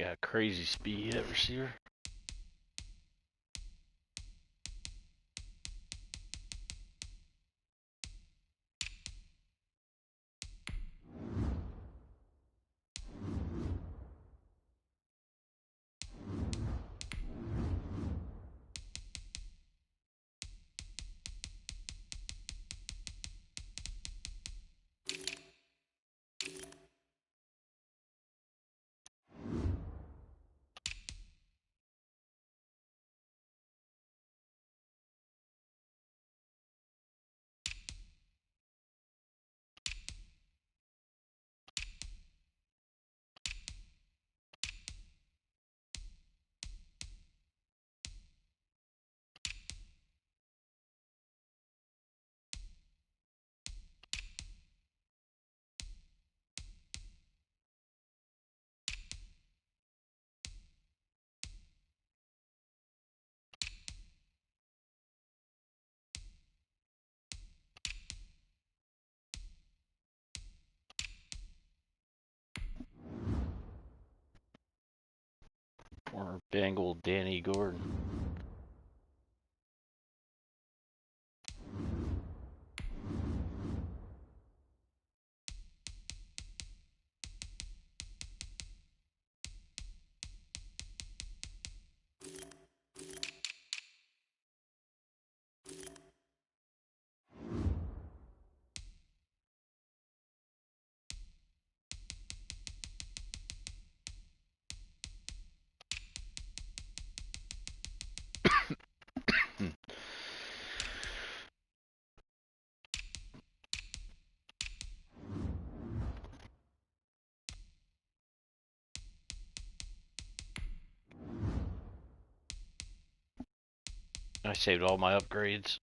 got crazy speed at receiver. Former Bengal Danny Gordon. I saved all my upgrades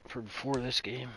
for before this game.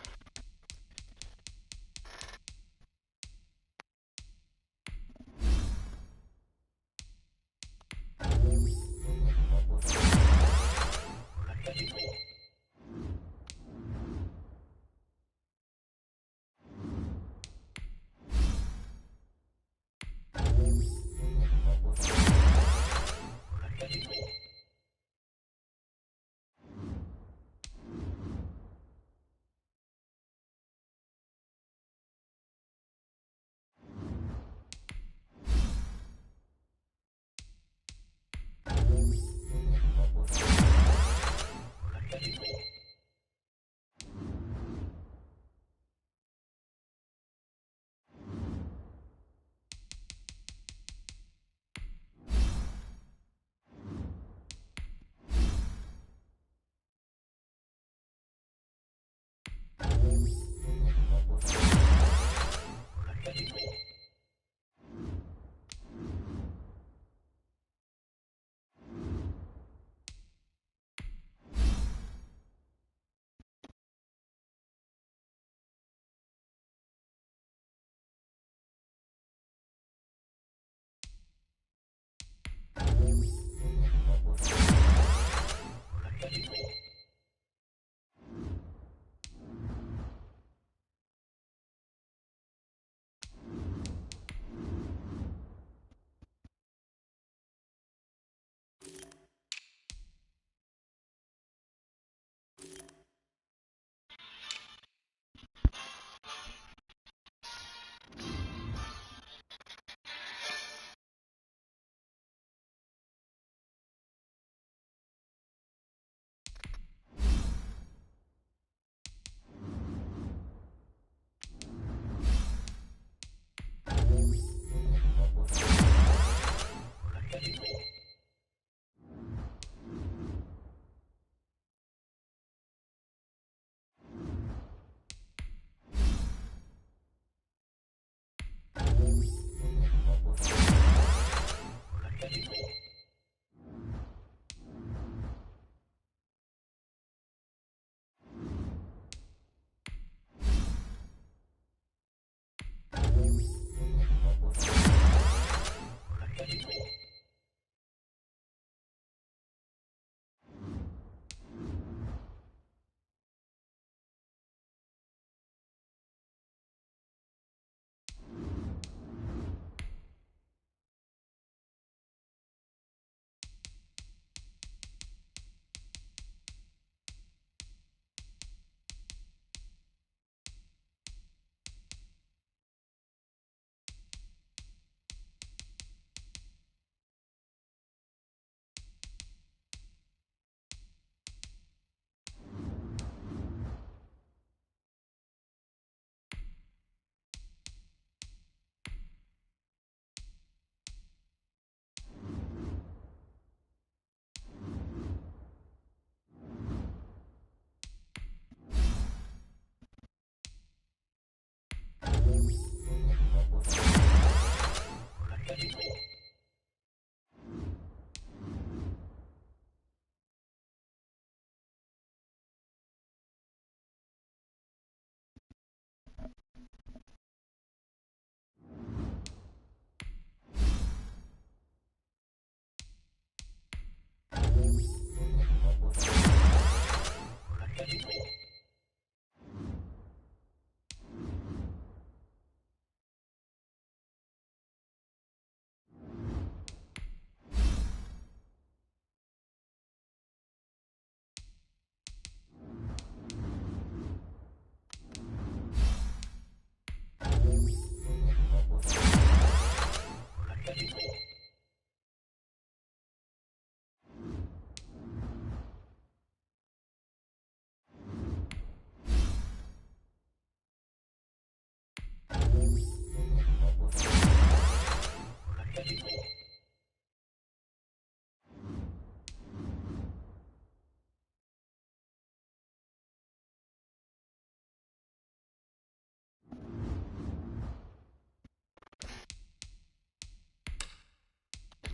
A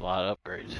lot of upgrades.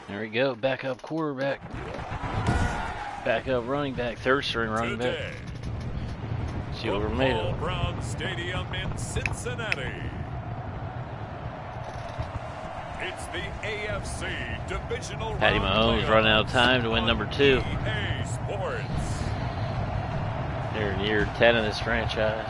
There we go, backup quarterback. Backup running back, third string running back. See what we're made of. Brown Stadium in Cincinnati. It's the AFC Divisional Patty Mahomes running out of time to win number 2. EA Sports. They're in year 10 of this franchise.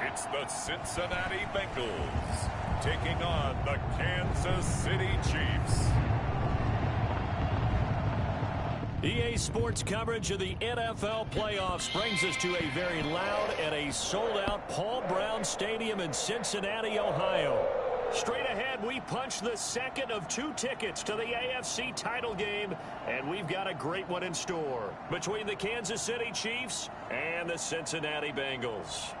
It's the Cincinnati Bengals taking on the Kansas City Chiefs. EA Sports coverage of the NFL playoffs brings us to a very loud and a sold-out Paul Brown Stadium in Cincinnati, Ohio. Straight ahead, we punch the second of 2 tickets to the AFC title game, and we've got a great one in store between the Kansas City Chiefs and the Cincinnati Bengals.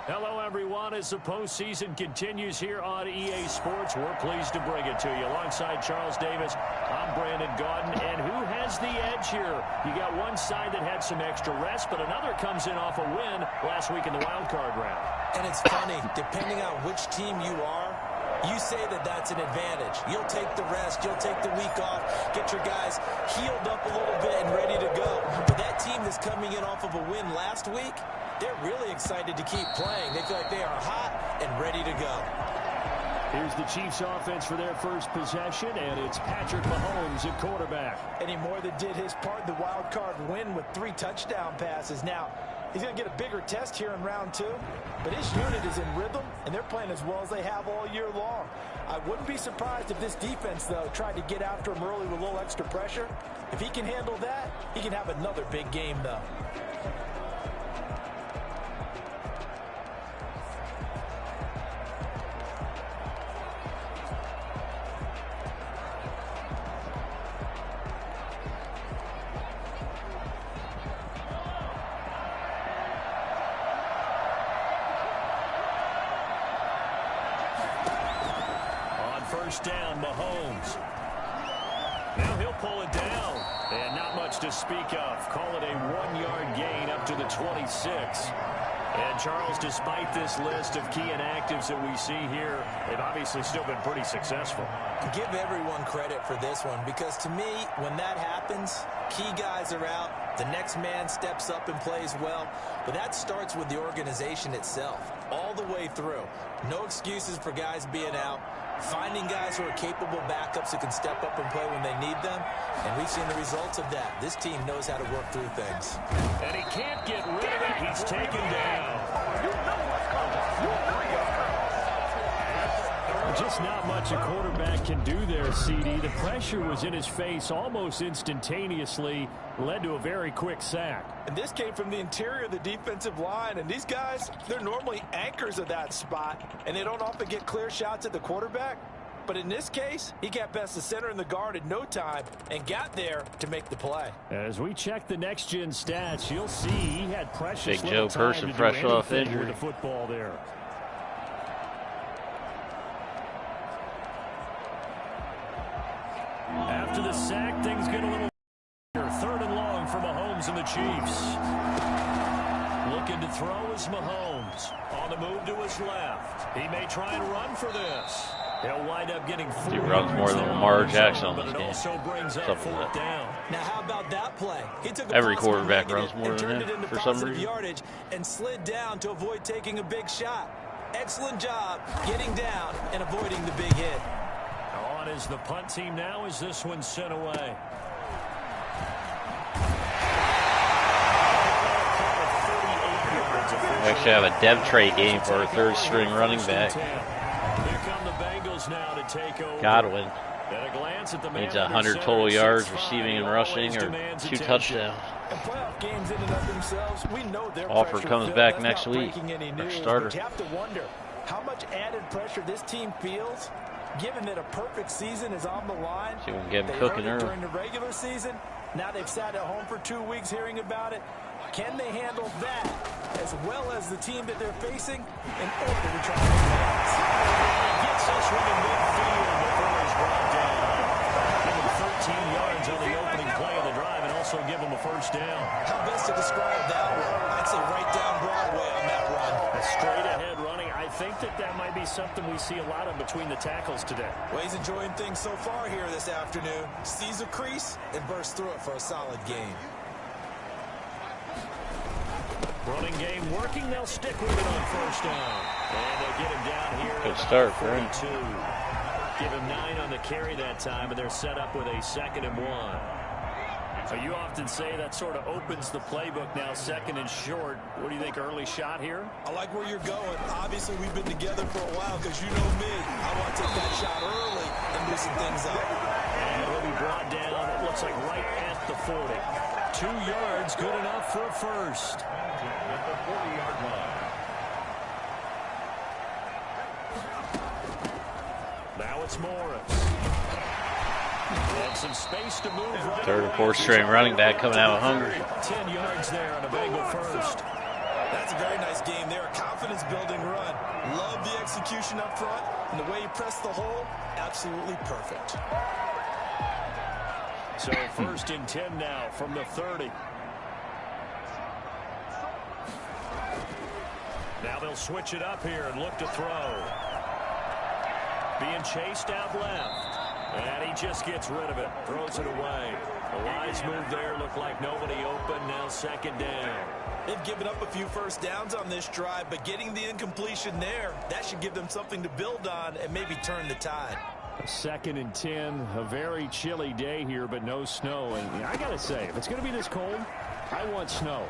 Hello, everyone. As the postseason continues here on EA Sports, we're pleased to bring it to you. Alongside Charles Davis, I'm Brandon Gaudin. And who has the edge here? You got one side that had some extra rest, but another comes in off a win last week in the wild card round. And it's funny, depending on which team you are, you say that that's an advantage. You'll take the rest, you'll take the week off, get your guys healed up a little bit and ready to go. But that team that's coming in off of a win last week, they're really excited to keep playing. They feel like they are hot and ready to go. Here's the Chiefs offense for their first possession, and it's Patrick Mahomes at quarterback. And he more than did his part in the wild card win with 3 touchdown passes. Now, he's going to get a bigger test here in round 2, but his unit is in rhythm, and they're playing as well as they have all year long. I wouldn't be surprised if this defense, though, tried to get after him early with a little extra pressure. If he can handle that, he can have another big game, though. First down, Mahomes. Now he'll pull it down. And not much to speak of. Call it a 1-yard gain up to the 26. And Charles, despite this list of key inactives that we see here, they've obviously still been pretty successful. Give everyone credit for this one, because to me, when that happens, key guys are out, the next man steps up and plays well, but that starts with the organization itself, all the way through. No excuses for guys being out, finding guys who are capable backups who can step up and play when they need them, and we've seen the results of that. This team knows how to work through things. And he can't get rid of it. He's taken down. Just not much a quarterback can do there, CD. The pressure was in his face almost instantaneously, led to a very quick sack. And this came from the interior of the defensive line, and these guys, they're normally anchors of that spot, and they don't often get clear shots at the quarterback. But in this case, he got past the center and the guard in no time and got there to make the play. As we check the next-gen stats, you'll see he had precious Big Joe little time Person to fresh do off anything injury. with the football there. After the sack, things get a little better. 3rd and long for Mahomes and the Chiefs. Looking to throw is Mahomes. On the move to his left. He may try and run for this. He'll wind up getting 4 He runs more than Lamar Jackson on this but it game. also brings up Something 4th like that. down. Now, how about that play? He took a Every possible quarterback negative runs more and than turned him it into for some positive reason. yardage and slid down to avoid taking a big shot. Excellent job getting down and avoiding the big hit. On is the punt team now as this one's sent away. We actually have a dev trade game for our 3rd string running back. Here come the Bengals now to take over. Godwin At a glance at the man needs under 100 center total at yards 6'5", receiving and he rushing always or demands 2 attention. touchdowns. And playoff games in and of themselves, we know they're Offer pressure comes filled. back That's next not week. breaking any Our news, starter. but you have to wonder how much added pressure this team feels, given that a perfect season is on the line. See if we can get him They cooking earned it early. during the regular season. Now they've sat at home for 2 weeks hearing about it. Can they handle that as well as the team that they're facing in order to try to advance? He gets this one in midfield before he's brought down. Give him 13 yards on the opening play of the drive and also give him a 1st down. How best to describe that one? I'd say right down Broadway on that run. A straight ahead running. I think that might be something we see a lot of between the tackles today. Well, he's enjoying things so far here this afternoon. Sees a crease and bursts through it for a solid gain. Running game working. They'll stick with it on 1st down. And they'll get him down here. Good at start for him. 42. Give him 9 on the carry that time, and they're set up with a 2nd and 1. So you often say that sort of opens the playbook now, 2nd and short. What do you think, early shot here? I like where you're going. Obviously, we've been together for a while because you know me. I want to take that shot early and loosen things up. And he'll be brought down, it looks like right at the 40. 2 yards, good enough for a 1st. At the 40-yard line. Now it's Morris. And some space to move right 3rd and away. 4th string running back coming out hungry. 10 yards there on a Bengal 1st. That's a very nice game there. A confidence-building run. Love the execution up front. And the way he pressed the hole, absolutely perfect. So 1st and 10 now from the 30. Now they'll switch it up here and look to throw. Being chased out left. And he just gets rid of it. Throws it away. The wise move there. Looked like nobody open. Now 2nd down. They've given up a few 1st downs on this drive, but getting the incompletion there, that should give them something to build on and maybe turn the tide. 2nd and 10. A very chilly day here, but no snow. And I got to say, if it's going to be this cold, I want snow.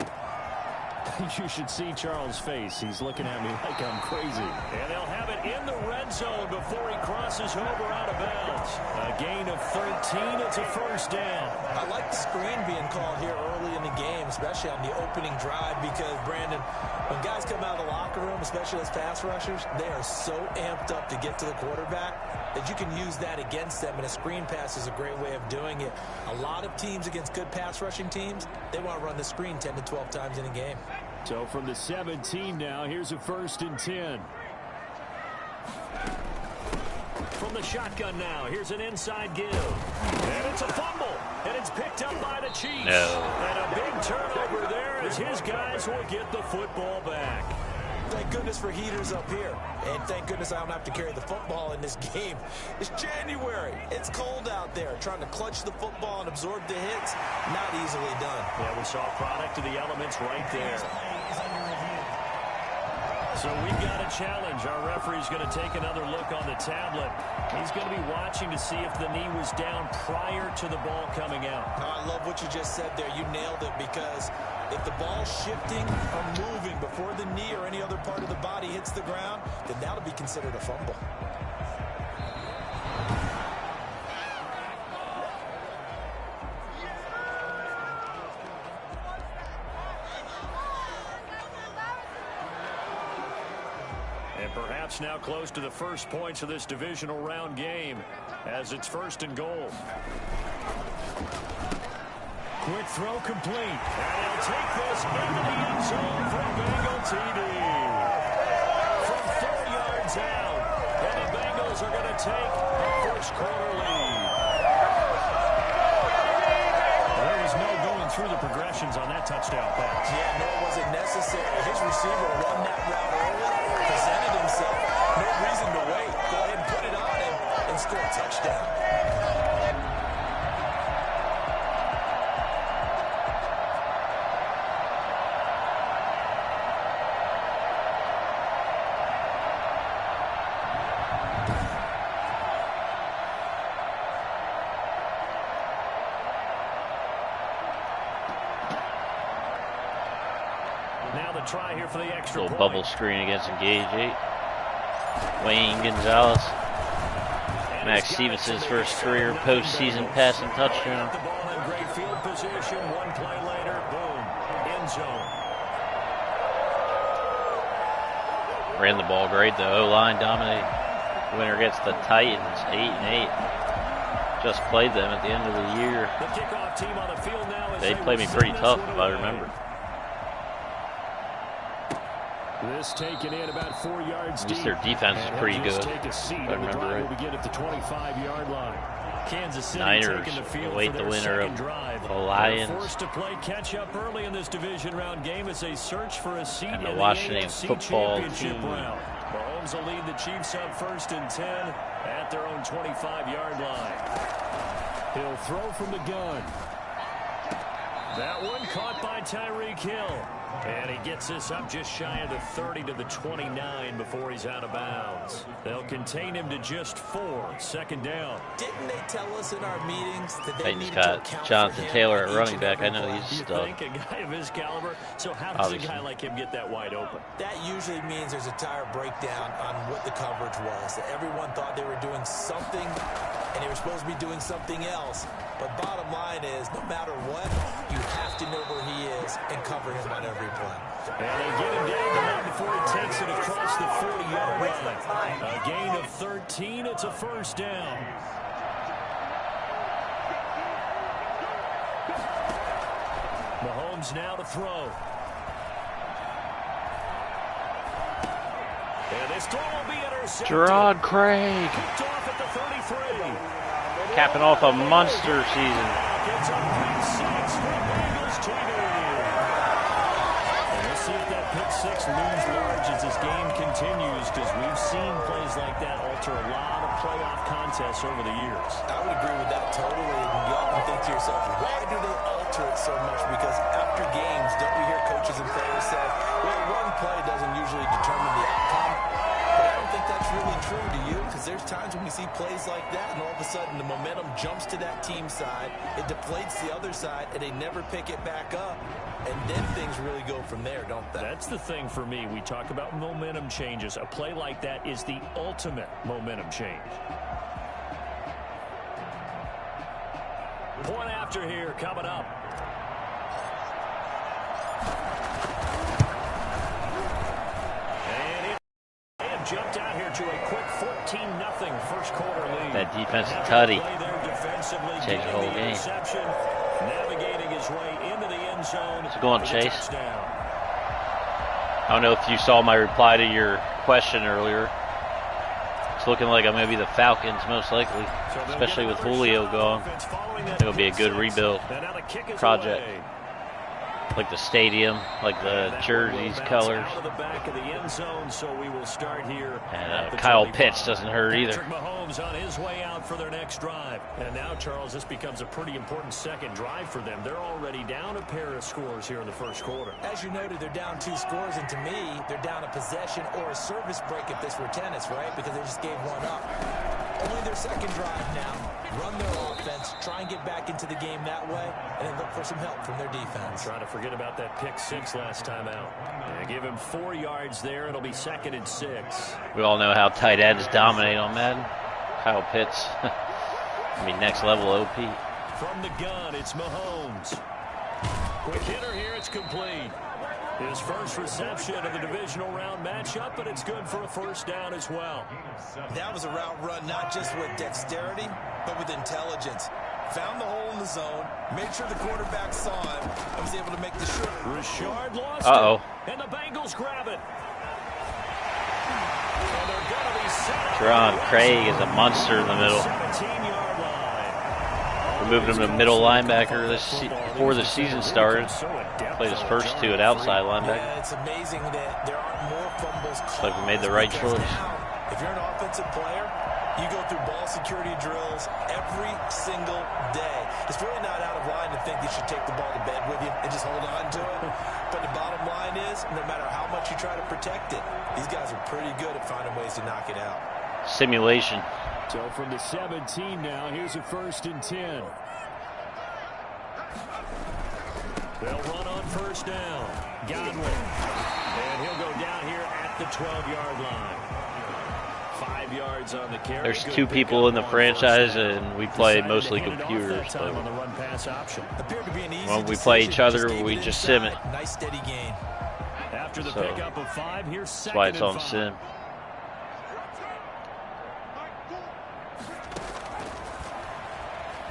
You should see Charles' face. He's looking at me like I'm crazy. And they'll have it in the red zone before he crosses over out of bounds. A gain of 13. It's a 1st down. I like the screen being called here early in the game, especially on the opening drive, because, Brandon, when guys come out of the locker room, especially as pass rushers, they are so amped up to get to the quarterback that you can use that against them, and a screen pass is a great way of doing it. A lot of teams against good pass rushing teams, they want to run the screen 10 to 12 times in a game. So from the 17 now, here's a 1st and 10. From the shotgun now, here's an inside give. And it's a fumble. And it's picked up by the Chiefs. No. And a big turnover there as his guys will get the football back. Thank goodness for heaters up here. And thank goodness I don't have to carry the football in this game. It's January. It's cold out there. Trying to clutch the football and absorb the hits, not easily done. Yeah, we saw a product of the elements right there. So we've got a challenge. Our referee's going to take another look on the tablet. He's going to be watching to see if the knee was down prior to the ball coming out. I love what you just said there. You nailed it, because if the ball's shifting or moving before the knee or any other part of the body hits the ground, then that'll be considered a fumble. Perhaps now close to the first points of this divisional round game as it's 1st and goal. Quick throw complete. And he'll take this into the end zone for a Bengal TD. From 4 yards out. And the Bengals are going to take a first-quarter lead. There was no going through the progressions on that touchdown pass. Yeah, nor was it necessary. His receiver run that route early, presented himself. No reason to wait. Go ahead and put it on him and score a touchdown. Now the try here for the extra Little point. bubble screen against Engage 8. Wayne Gonzalez. Max Stevenson's first career postseason passing touchdown. The ball in great field position. 1 play later, boom, end zone. Ran the ball great. The O-line dominated. Winner gets the Titans 8-8. Just played them at the end of the year. The kickoff team on the field now as They played me pretty tough, if I remember. This taken in about 4 yards At least deep. their defense is pretty good. Take a seat. I remember right. Will begin at the 25-yard line. Kansas City Niners taking the field await for the their winner second of drive. the Lions. They're forced to play catch up early in this division round game as they search for a seat And the in Washington the AFC football Championship team. round. Mahomes will lead the Chiefs up 1st and 10 at their own 25-yard line. He'll throw from the gun. That one caught by Tyreek Hill. And he gets this up just shy of the 30 to the 29 before he's out of bounds. They'll contain him to just 4. 2nd down. Didn't they tell us in our meetings that they Titans needed got to account Jonathan for him Taylor at each running and back. I every know play? he's You stuffed. think a guy of his caliber? So how does Obviously. a guy like him get that wide open? That usually means there's a tire breakdown on what the coverage was. That everyone thought they were doing something, and they were supposed to be doing something else. But bottom line is, no matter what, you have to know where he is and cover him on every play. And they get him down the line before he takes it across the 40-yard line. A gain of 13. It's a 1st down. Mahomes now to throw. And this throw will be intercepted. Gerard Craig. Picked off at the 33. Capping off a monster season. Gets a pick 6 for Bengals TV. And we'll see if that pick 6 looms large as this game continues, because we've seen plays like that alter a lot of playoff contests over the years. I would agree with that totally. And you often think to yourself, why do they alter it so much? Because after games, don't we hear coaches and players say, well, one play doesn't usually determine the outcome. But I don't think that's really true to you, because there's times when we see plays like that, and all of a sudden the momentum jumps to that team side, it deflates the other side, and they never pick it back up. And then things really go from there, don't they? That's the thing for me. We talk about momentum changes. A play like that is the ultimate momentum change. Point after here coming up. And they have jumped out here to a quick 14-0 first-quarter lead. That defensive tutty Changed the whole game. Navigating his way into the end zone. So go on, for the Chase. touchdown. I don't know if you saw my reply to your question earlier. It's looking like I'm going to be the Falcons, most likely, especially with Julio gone. It'll be a good rebuild project. Like the stadium, like the jerseys, colors. And Kyle Pitts doesn't hurt either. Mahomes on his way out for their next drive. And now, Charles, this becomes a pretty important second drive for them. They're already down a pair of scores here in the first quarter. As you noted, they're down 2 scores, and to me, they're down a possession or a service break if this were tennis, right? Because they just gave one up. Only their second drive now. Run their offense, try and get back into the game that way, and then look for some help from their defense. Trying to forget about that pick 6 last time out. They give him 4 yards there. It'll be 2nd and 6. We all know how tight ends dominate on Madden. Kyle Pitts. I mean, next level OP. From the gun, it's Mahomes. Quick hitter here, it's complete. His first reception of the divisional round matchup, but it's good for a first down as well. That was a route run not just with dexterity, but with intelligence. Found the hole in the zone, made sure the quarterback saw him, and was able to make the short. Richard lost Uh-oh. it, and the Bengals grab it. And they're going to be set. Jerron Craig is a monster in the middle. 17-yard line. We moved him to middle linebacker before the season started. Played his first two at outside linebacker. Yeah, it's amazing that there aren't more fumbles called. Looks like we made the right choice. Now, if you're an offensive player, you go through ball security drills every single day. It's really not out of line to think you should take the ball to bed with you and just hold on to it. But the bottom line is, no matter how much you try to protect it, these guys are pretty good at finding ways to knock it out. Simulation. So from the 17 now, here's a 1st and 10. They'll run on first down. Godwin. And he'll go down here at the 12-yard line. 5 yards on the carry. There's two people in the franchise, and we play mostly computers. So on the run pass option. when we play each other, we just sim it. Nice steady gain. After the So pickup of 5, here's that's why it's on 2nd and 5. sim.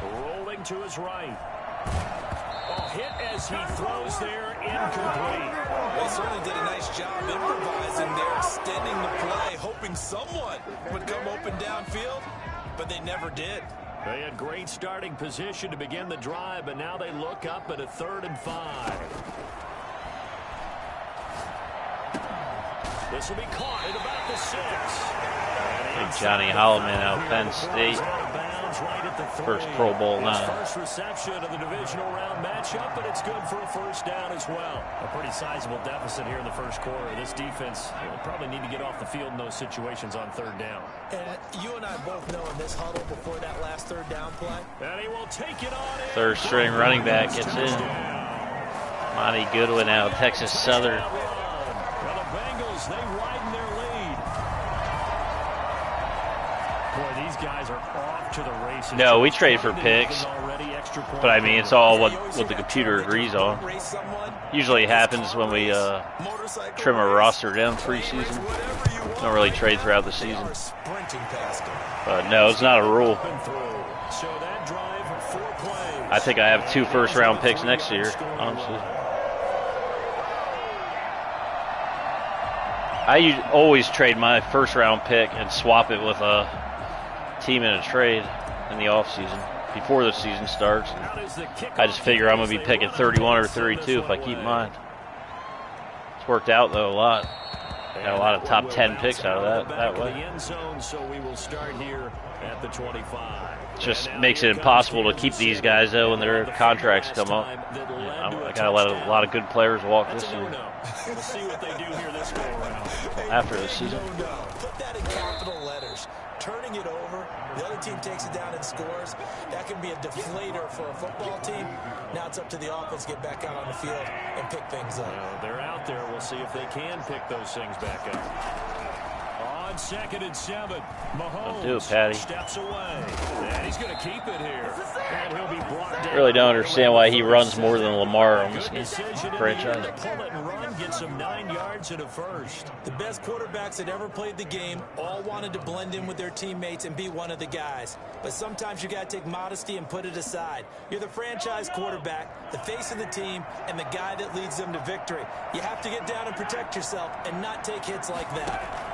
Rolling to his right. Oh, hit as he throws there, incomplete. They certainly did a nice job improvising there, extending the play, hoping someone would come open downfield, but they never did. They had great starting position to begin the drive, but now they look up at a 3rd and 5. This will be caught at about the 6. Big Johnny Holloman out Penn State. First Pro Bowl now. First reception of the divisional round matchup, but it's good for a first down as well. A pretty sizable deficit here in the first quarter. This defense will probably need to get off the field in those situations on 3rd down. And you and I both know in this huddle before that last 3rd down play. And he will take it on in. 3rd string running back gets in. Monty Goodwin out of Texas Southern. Well, the Bengals, they widen their lead. Boy, these guys are off to the races. No, we trade for picks, but I mean, it's all what the computer agrees on. Usually it happens when we trim a roster down preseason. Don't really trade throughout the season. But no, it's not a rule. I think I have 2 first-round picks next year, honestly. I always trade my first-round pick and swap it with a team in a trade in the offseason before the season starts. I just figure I'm going to be picking 31 or 32 if I keep mine. It's worked out, though, a lot. Got a lot of top 10 picks out of that way. So we will start here at the 25. Just makes it impossible to keep these guys, though, when their contracts come up. I got to let a lot of good players walk this year. We'll see what they do here this go around. After the season. Put that in capital letters. Turning it over, the other team takes it down and scores. That can be a deflator for a football team. Now it's up to the offense to get back out on the field and pick things up. Well, they're out there. We'll see if they can pick those things back up. On 2nd and 7, Mahomes Don't do it, Patty. steps away. And he's going to keep it here. And he'll be brought down. I really don't understand why he runs more than Lamar on this Good decision franchise. in the end to pull it and run, get some 9 yards and a first. The best quarterbacks that ever played the game all wanted to blend in with their teammates and be one of the guys. But sometimes you got to take modesty and put it aside. You're the franchise quarterback, the face of the team, and the guy that leads them to victory. You have to get down and protect yourself and not take hits like that.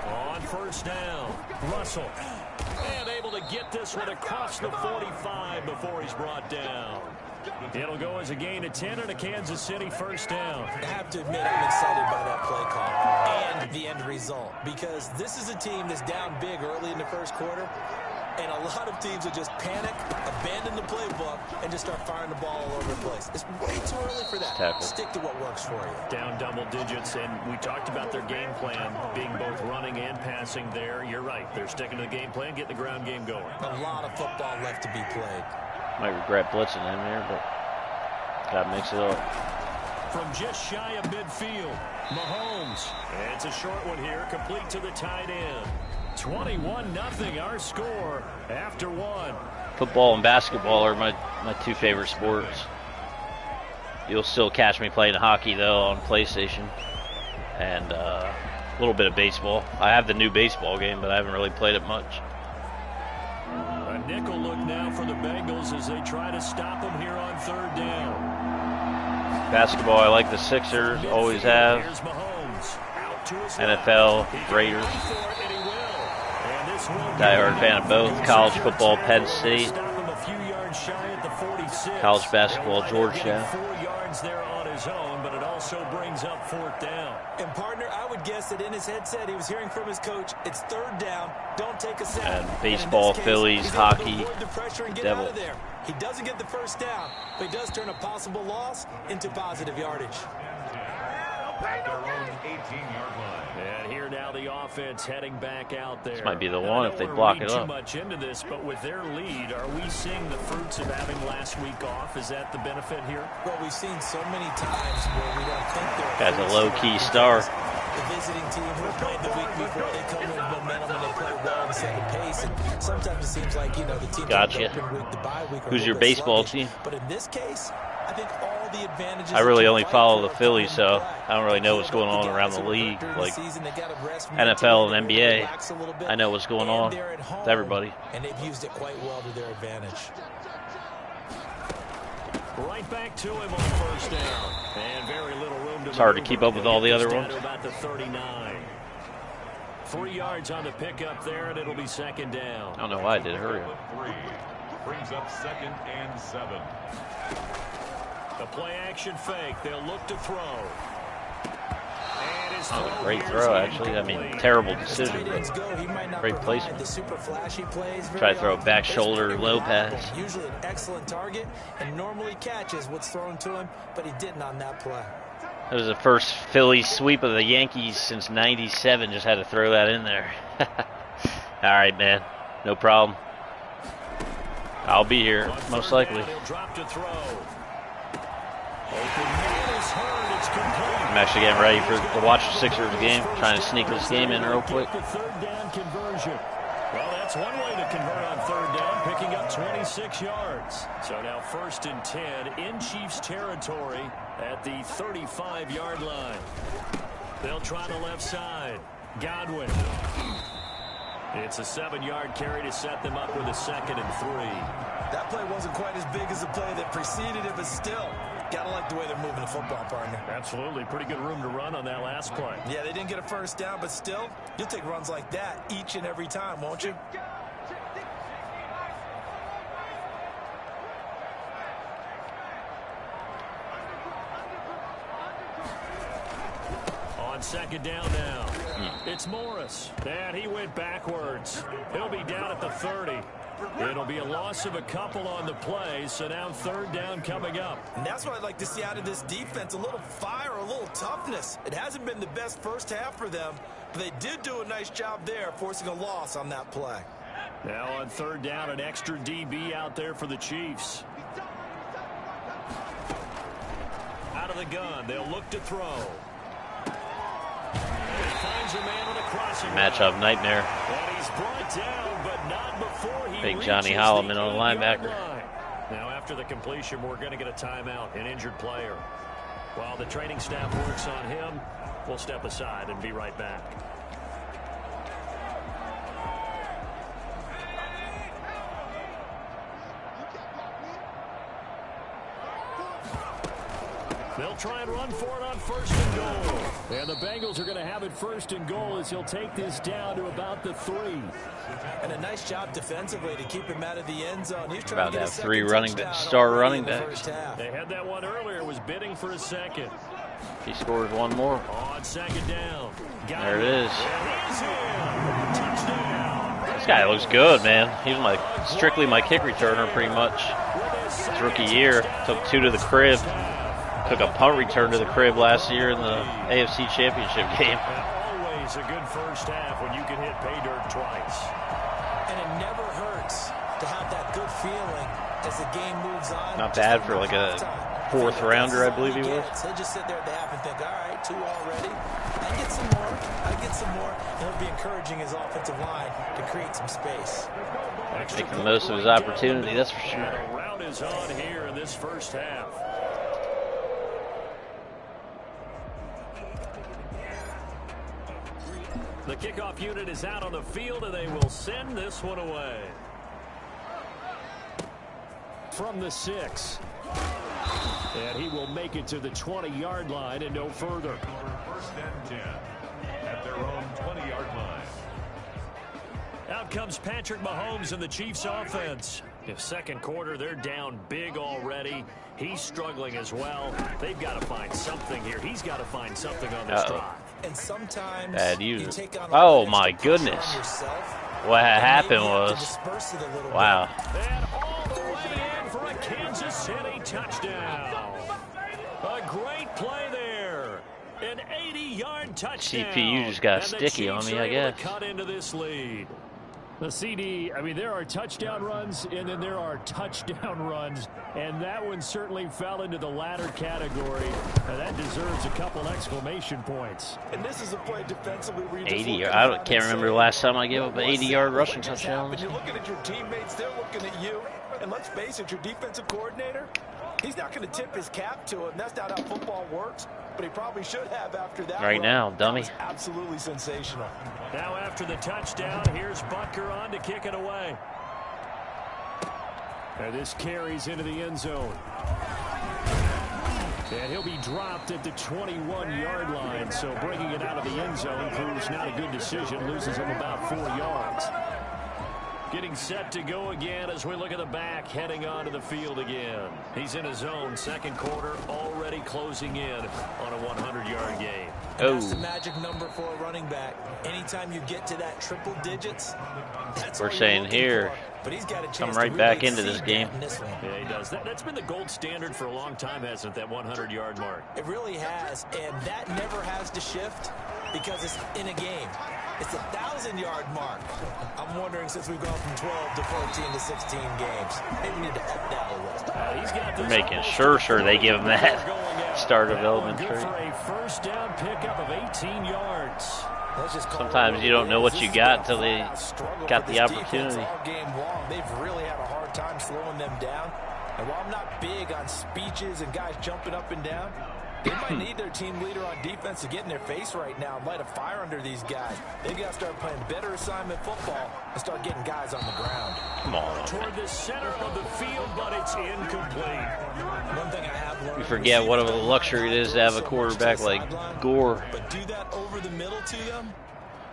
On first down, Russell. And able to get this one across the 45 before he's brought down. It'll go as a gain of 10 and a Kansas City first down. I have to admit, I'm excited by that play call and the end result, because this is a team that's down big early in the first quarter, and a lot of teams will just panic, abandon the playbook, and just start firing the ball all over the place. It's way too early for that. Tackle. Stick to what works for you. Down double digits, and we talked about their game plan being both running and passing there. You're right. They're sticking to the game plan, getting the ground game going. A lot of football left to be played. Might regret blitzing him there, but got to mix it up. From just shy of midfield, Mahomes. And it's a short one here, complete to the tight end. 21-0 our score after 1. Football and basketball are my 2 favorite sports. You'll still catch me playing hockey though on PlayStation, and a little bit of baseball. I have the new baseball game, but I haven't really played it much. A nickel look now for the Bengals as they try to stop them here on 3rd down. Basketball, I like the Sixers, always have. NFL, Raiders. Diehard fan of both. College football, Penn State. College basketball, Georgetown. 4 yards there on his own, but it also brings up 4th down. And partner, I would guess that in his headset he was hearing from his coach, it's 3rd down, don't take a sack. And baseball, case, Phillies, hockey, Devils. He doesn't get the 1st down, but he does turn a possible loss into positive yardage. At their own 18-yard line. And here now the offense heading back out there. This might be the one if they block it up. Too much into this, but with their lead, are we seeing the fruits of having last week off? Is that the benefit here? Well, we've seen so many times where we don't think they're... Guy's a low-key star. The visiting team who played the week before, they come in with momentum and they play well and set the pace. And sometimes it seems like, you know, the team... Gotcha. Who's your baseball team? But in this case, I think all the advantages... I really only follow the Phillies, so I don't really know what's going on around the league. Like NFL and NBA, I know what's going on with everybody. And they've used it quite well to their advantage. Right back to him on 1st down. And very little room to... It's hard to keep up with all the other ones. About the 39. 3 yards on the pickup there, and it'll be 2nd down. I don't know why I did hurry up. 3 brings up 2nd and 7. The play action fake. They'll look to throw. And his Oh, great throw, actually. I mean, terrible decision. Great placement. Try to throw a back shoulder low pass. Usually an excellent target and normally catches what's thrown to him, but he didn't on that play. It was the first Philly sweep of the Yankees since '97. Just had to throw that in there. All right, man. No problem. I'll be here, most likely. I'm actually getting ready to watch the Sixers game, trying to sneak this game in real quick. Well, that's one way to convert on 3rd down, picking up 26 yards. So now 1st and 10 in Chiefs territory at the 35-yard line. They'll try the left side. Godwin. It's a 7-yard carry to set them up with a 2nd and 3. That play wasn't quite as big as the play that preceded it, but still, gotta like the way they're moving the football, partner. Absolutely. Pretty good room to run on that last play. Yeah, they didn't get a 1st down, but still, you'll take runs like that each and every time, won't you? On 2nd down now. It's Morris. And he went backwards. He'll be down at the 30. It'll be a loss of a couple on the play, so now 3rd down coming up. And that's what I'd like to see out of this defense, a little fire, a little toughness. It hasn't been the best 1st half for them, but they did do a nice job there, forcing a loss on that play. Now on 3rd down, an extra DB out there for the Chiefs. Out of the gun, they'll look to throw. Finds a man on a crossing Matchup nightmare. and he's brought down, but not before he Big Johnny reaches Holloman the on the 8-yard linebacker. line. Now after the completion, we're going to get a timeout, an injured player. While the training staff works on him, we'll step aside and be right back. They'll try and run for it on 1st and goal. And the Bengals are going to have it 1st and goal as he'll take this down to about the 3. And a nice job defensively to keep him out of the end zone. He's About trying to to have get 3 star running backs. They had that one earlier, was bidding for a 2nd. He scores one more. On 2nd down. There it is. He's in. Touchdown. This guy looks good, man. He was strictly my kick returner pretty much. His rookie year. Took 2 to the crib. Took a punt return to the crib last year in the AFC Championship game. Always a good 1st half when you can hit pay dirt twice. And it never hurts to have that good feeling as the game moves on. Not bad for like a 4th rounder, I believe he was. He'll just sit there at the half and think, all right, 2 already. I get some more. I get some more. And he'll be encouraging his offensive line to create some space. Make the most of his opportunity, that's for sure. The route is on here in this 1st half. The kickoff unit is out on the field, and they will send this one away. From the 6. And he will make it to the 20-yard line and no further. First and 10 at their own 20-yard line. Out comes Patrick Mahomes and the Chiefs offense. If second quarter, they're down big already. He's struggling as well. They've got to find something here. He's got to find something on this drive. And sometimes bad you user. take on Oh my goodness. What happened was, wow. And all the way in for a Kansas City touchdown. A great play there. An 80-yard touchdown. CPU just got sticky on me, I guess. Cut into this lead. The CD, I mean, there are touchdown runs, and then there are touchdown runs, and that one certainly fell into the latter category. And that deserves a couple exclamation points. And this is a play defensively. 80. I can't remember the last time I gave up an 80-yard rushing touchdown. You're looking at your teammates, they're looking at you. And let's face it, your defensive coordinator, he's not going to tip his cap to it. And that's not how football works. But he probably should have after that. Right now, dummy. Absolutely sensational. Now after the touchdown, here's Butker on to kick it away. And this carries into the end zone. And he'll be dropped at the 21-yard line. So bringing it out of the end zone proves not a good decision. Loses him about 4 yards. Getting set to go again as we look at the back, heading onto the field again. He's in his own second quarter, already closing in on a 100-yard game. That's the magic number for a running back. Anytime you get to that triple digits, that's we're saying here, but he's got a chance come right to back really into this game. Yeah, he does. That's been the gold standard for a long time, hasn't it, that 100-yard mark? It really has, and that never has to shift because it's in a game. It's a 1,000-yard mark. I'm wondering, since we've gone from 12 to 14 to 16 games, maybe we need to up that a little. Making sure they give him that start of elementary. For a first down pickup of 18 yards. Sometimes you don't know what you got until they got the opportunity. All game long, they've really had a hard time slowing them down. And while I'm not big on speeches and guys jumping up and down, they might need their team leader on defense to get in their face right now and light a fire under these guys. They've got to start playing better assignment football and start getting guys on the ground. Come on. Toward the center of the field, but it's incomplete. One thing I have learned, You forget what a luxury it is to have a quarterback like Gore. But do that over the middle to them.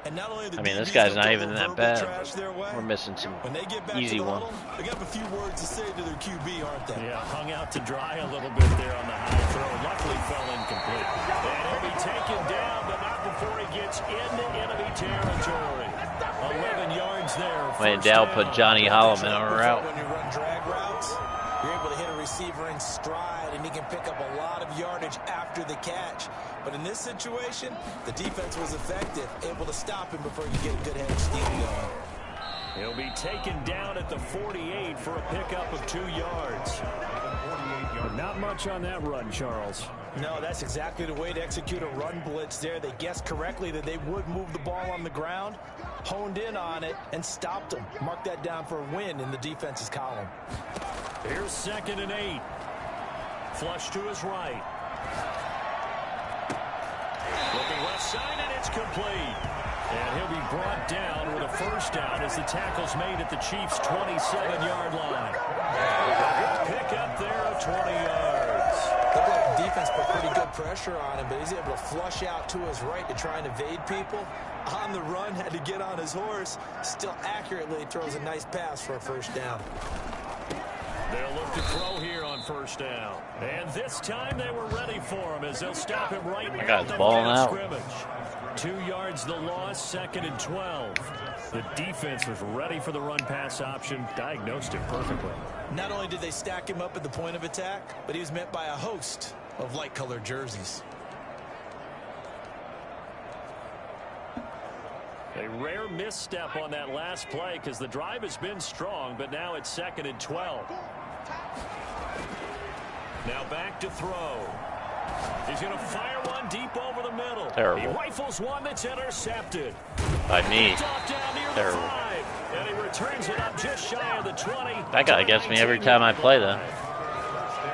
And not only I mean, this guy's not even that bad. We're missing some easy ones. They got a few words to say to their QB, aren't they? Yeah, hung out to dry a little bit there on the high throw. Luckily fell incomplete. And he'll be taken down, but not before he gets into enemy territory. 11 yards there. When Dow put Johnny Holloman on a route. When you run drag routes, you're able to hit a receiver in stride, and he can pick up a lot of yardage after the catch. But in this situation, the defense was effective, able to stop him before you get a good head of steam going. He'll be taken down at the 48 for a pickup of 2 yards. But not much on that run, Charles. No, that's exactly the way to execute a run blitz there. They guessed correctly that they would move the ball on the ground, honed in on it, and stopped them. Mark that down for a win in the defense's column. Here's 2nd and 8. Flush to his right. Looking left side, and it's complete. And he'll be brought down with a first down as the tackle's made at the Chiefs' 27-yard line. Pick up there of 20 yards. Looked like the defense put pretty good pressure on him, but he's able to flush out to his right to try and evade people. On the run, had to get on his horse. Still accurately throws a nice pass for a first down. They'll look to throw here on first down. And this time they were ready for him as they'll stop him right now at the line of scrimmage. 2 yards the loss, 2nd and 12. The defense was ready for the run-pass option, diagnosed it perfectly. Not only did they stack him up at the point of attack, but he was met by a host of light-colored jerseys. A rare misstep on that last play because the drive has been strong, but now it's 2nd and 12. Now back to throw. He's going to fire one deep over the middle. Terrible. He rifles one that's intercepted. By me. Terrible. And he returns it up just shy of the 20. That guy gets me every time I play, though.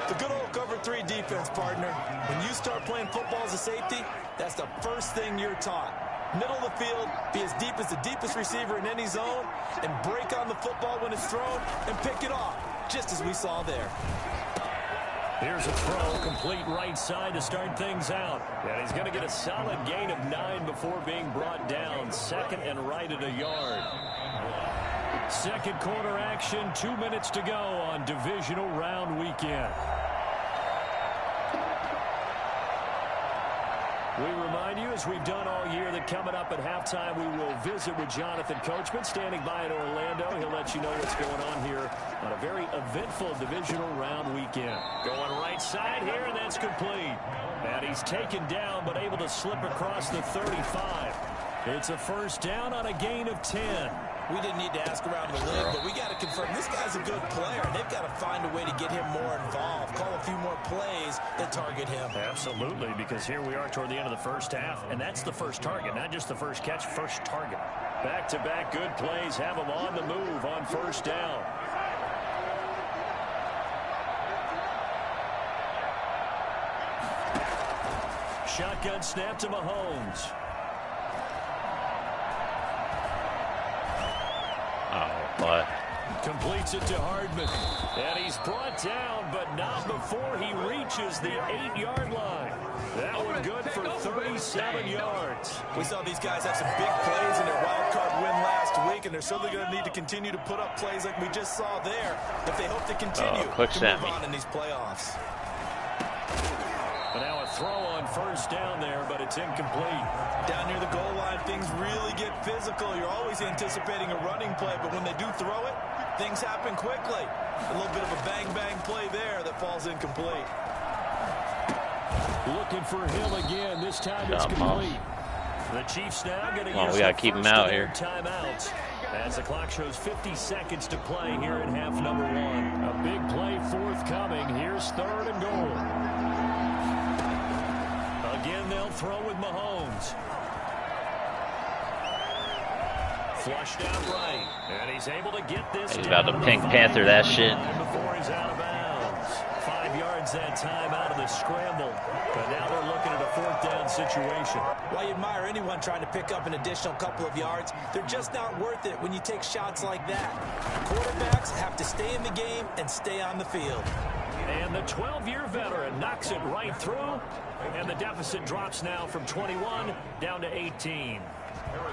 The good old cover 3 defense, partner. When you start playing football as a safety, that's the first thing you're taught. middle of the field, be as deep as the deepest receiver in any zone, and break on the football when it's thrown and pick it off, just as we saw there. Here's a throw, complete right side to start things out. And he's going to get a solid gain of 9 before being brought down. Second and right at a yard. Second quarter action, 2 minutes to go on divisional round weekend. We remind you, as we've done all year, that coming up at halftime, we will visit with Jonathan Coachman, standing by in Orlando. He'll let you know what's going on here on a very eventful divisional round weekend. Going right side here, and that's complete. And he's taken down, but able to slip across the 35. It's a first down on a gain of 10. We didn't need to ask around the league, but we got to confirm this guy's a good player. They've got to find a way to get him more involved, call a few more plays that target him. Absolutely, because here we are toward the end of the first half, and that's the first target, not just the first catch, first target. Back-to-back good plays have him on the move on first down. Shotgun snap to Mahomes. But Completes it to Hardman. And he's brought down, but not before he reaches the 8-yard line. That one good for 37 yards. We saw these guys have some big plays in their wild card win last week, and they're certainly going to need to continue to put up plays like we just saw there if they hope to continue to move on in these playoffs. But now a throw on first down there, but it's incomplete. Down near the goal line, things really get physical. You're always anticipating a running play, but when they do throw it, things happen quickly. A little bit of a bang-bang play there that falls incomplete. Looking for him again. This time it's complete. The Chiefs now going to use we got to keep him out here. Timeouts as the clock shows 50 seconds to play here in half number 1. A big play forthcoming. Here's 3rd and goal. Again, they'll throw with Mahomes. Flushed out right. And he's able to get this. He's about to Pink Panther that shit. Before he's out of bounds. 5 yards that time out of the scramble. But now they're looking at a 4th down situation. While you admire anyone trying to pick up an additional couple of yards, they're just not worth it when you take shots like that. Quarterbacks have to stay in the game and stay on the field. And the 12-year veteran knocks it right through. And the deficit drops now from 21 down to 18.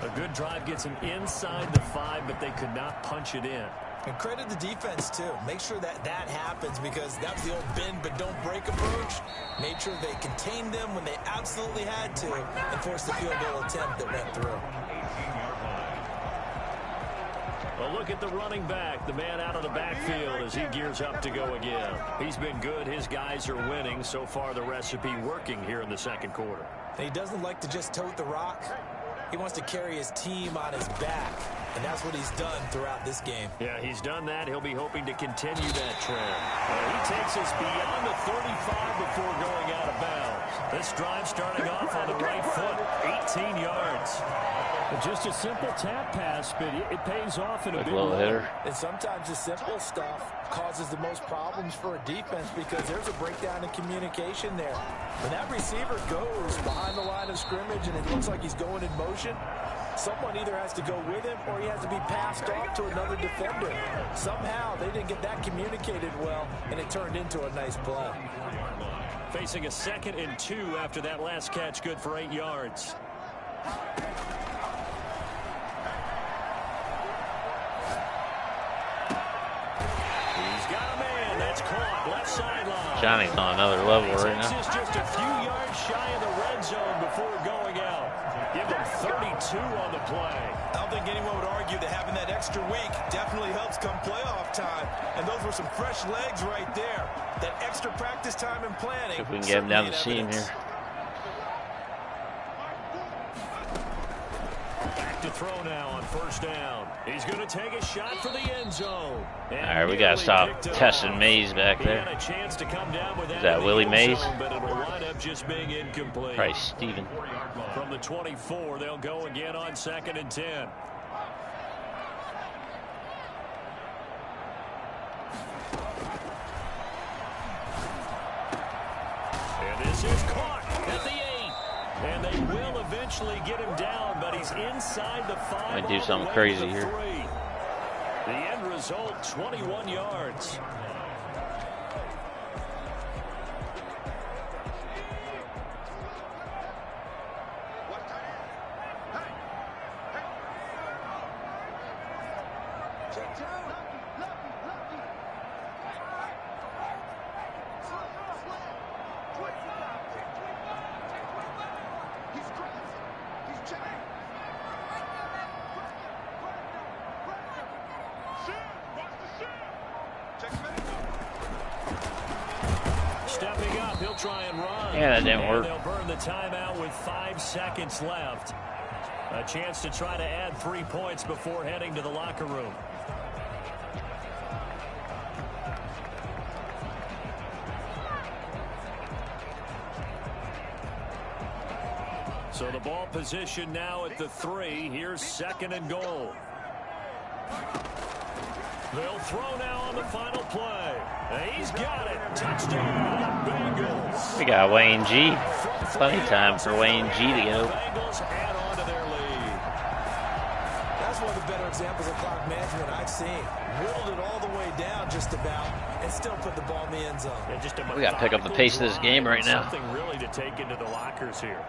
A good drive gets them inside the 5, but they could not punch it in. And credit the defense, too. Make sure that happens, because that was the old bend but don't break approach. Made sure they contained them when they absolutely had to and forced the field goal attempt that went through. Well, look at the running back, the man out of the backfield as he gears up to go again. He's been good. His guys are winning. So far, the recipe working here in the second quarter. And he doesn't like to just tote the rock. He wants to carry his team on his back, and that's what he's done throughout this game. Yeah, he's done that. He'll be hoping to continue that trend. He takes us beyond the 35 before going out of bounds. This drive starting off on the right foot, 18 yards. Just a simple tap pass, but it pays off in a big way. And sometimes the simple stuff causes the most problems for a defense because there's a breakdown in communication there. When that receiver goes behind the line of scrimmage and it looks like he's going in motion, someone either has to go with him or he has to be passed off to another defender. Somehow they didn't get that communicated well, and it turned into a nice play. Facing a 2nd and 2 after that last catch, good for 8 yards. Left sideline. Johnny's on another level right now. Texas just a few yards shy of the red zone before going out. Give them 32 on the play. I don't think anyone would argue that having that extra week definitely helps come playoff time. And those were some fresh legs right there. That extra practice time and planning. If we can get him down the seam here. Back to throw now on first down. He's going to take a shot for the end zone. All right, we got to stop testing Mays back there. He had a chance to come down with Is that Willie Mays? But it'll wind up just being incomplete. Probably Steven. From the 24, they'll go again on 2nd and 10. And this is caught at the 8. And they will eventually get him down, but he's inside the 5. Might do something crazy here. 3. The end result, 21 yards. Stepping up, he'll try and run. Yeah, that didn't work. They'll burn the timeout with 5 seconds left. A chance to try to add 3 points before heading to the locker room. So the ball position now at the 3. Here's 2nd and goal. They'll throw now on the final play. He's got it. Touchdown, Bengals. We got Wayne G. Plenty of time for Wayne G to go. Bengals add on to their lead. That's one of the better examples of clock management I've seen. Whittled it all the way down just about and still put the ball in the end zone. Yeah, we got to pick up the pace of this game right now. Something really to take into the lockers here.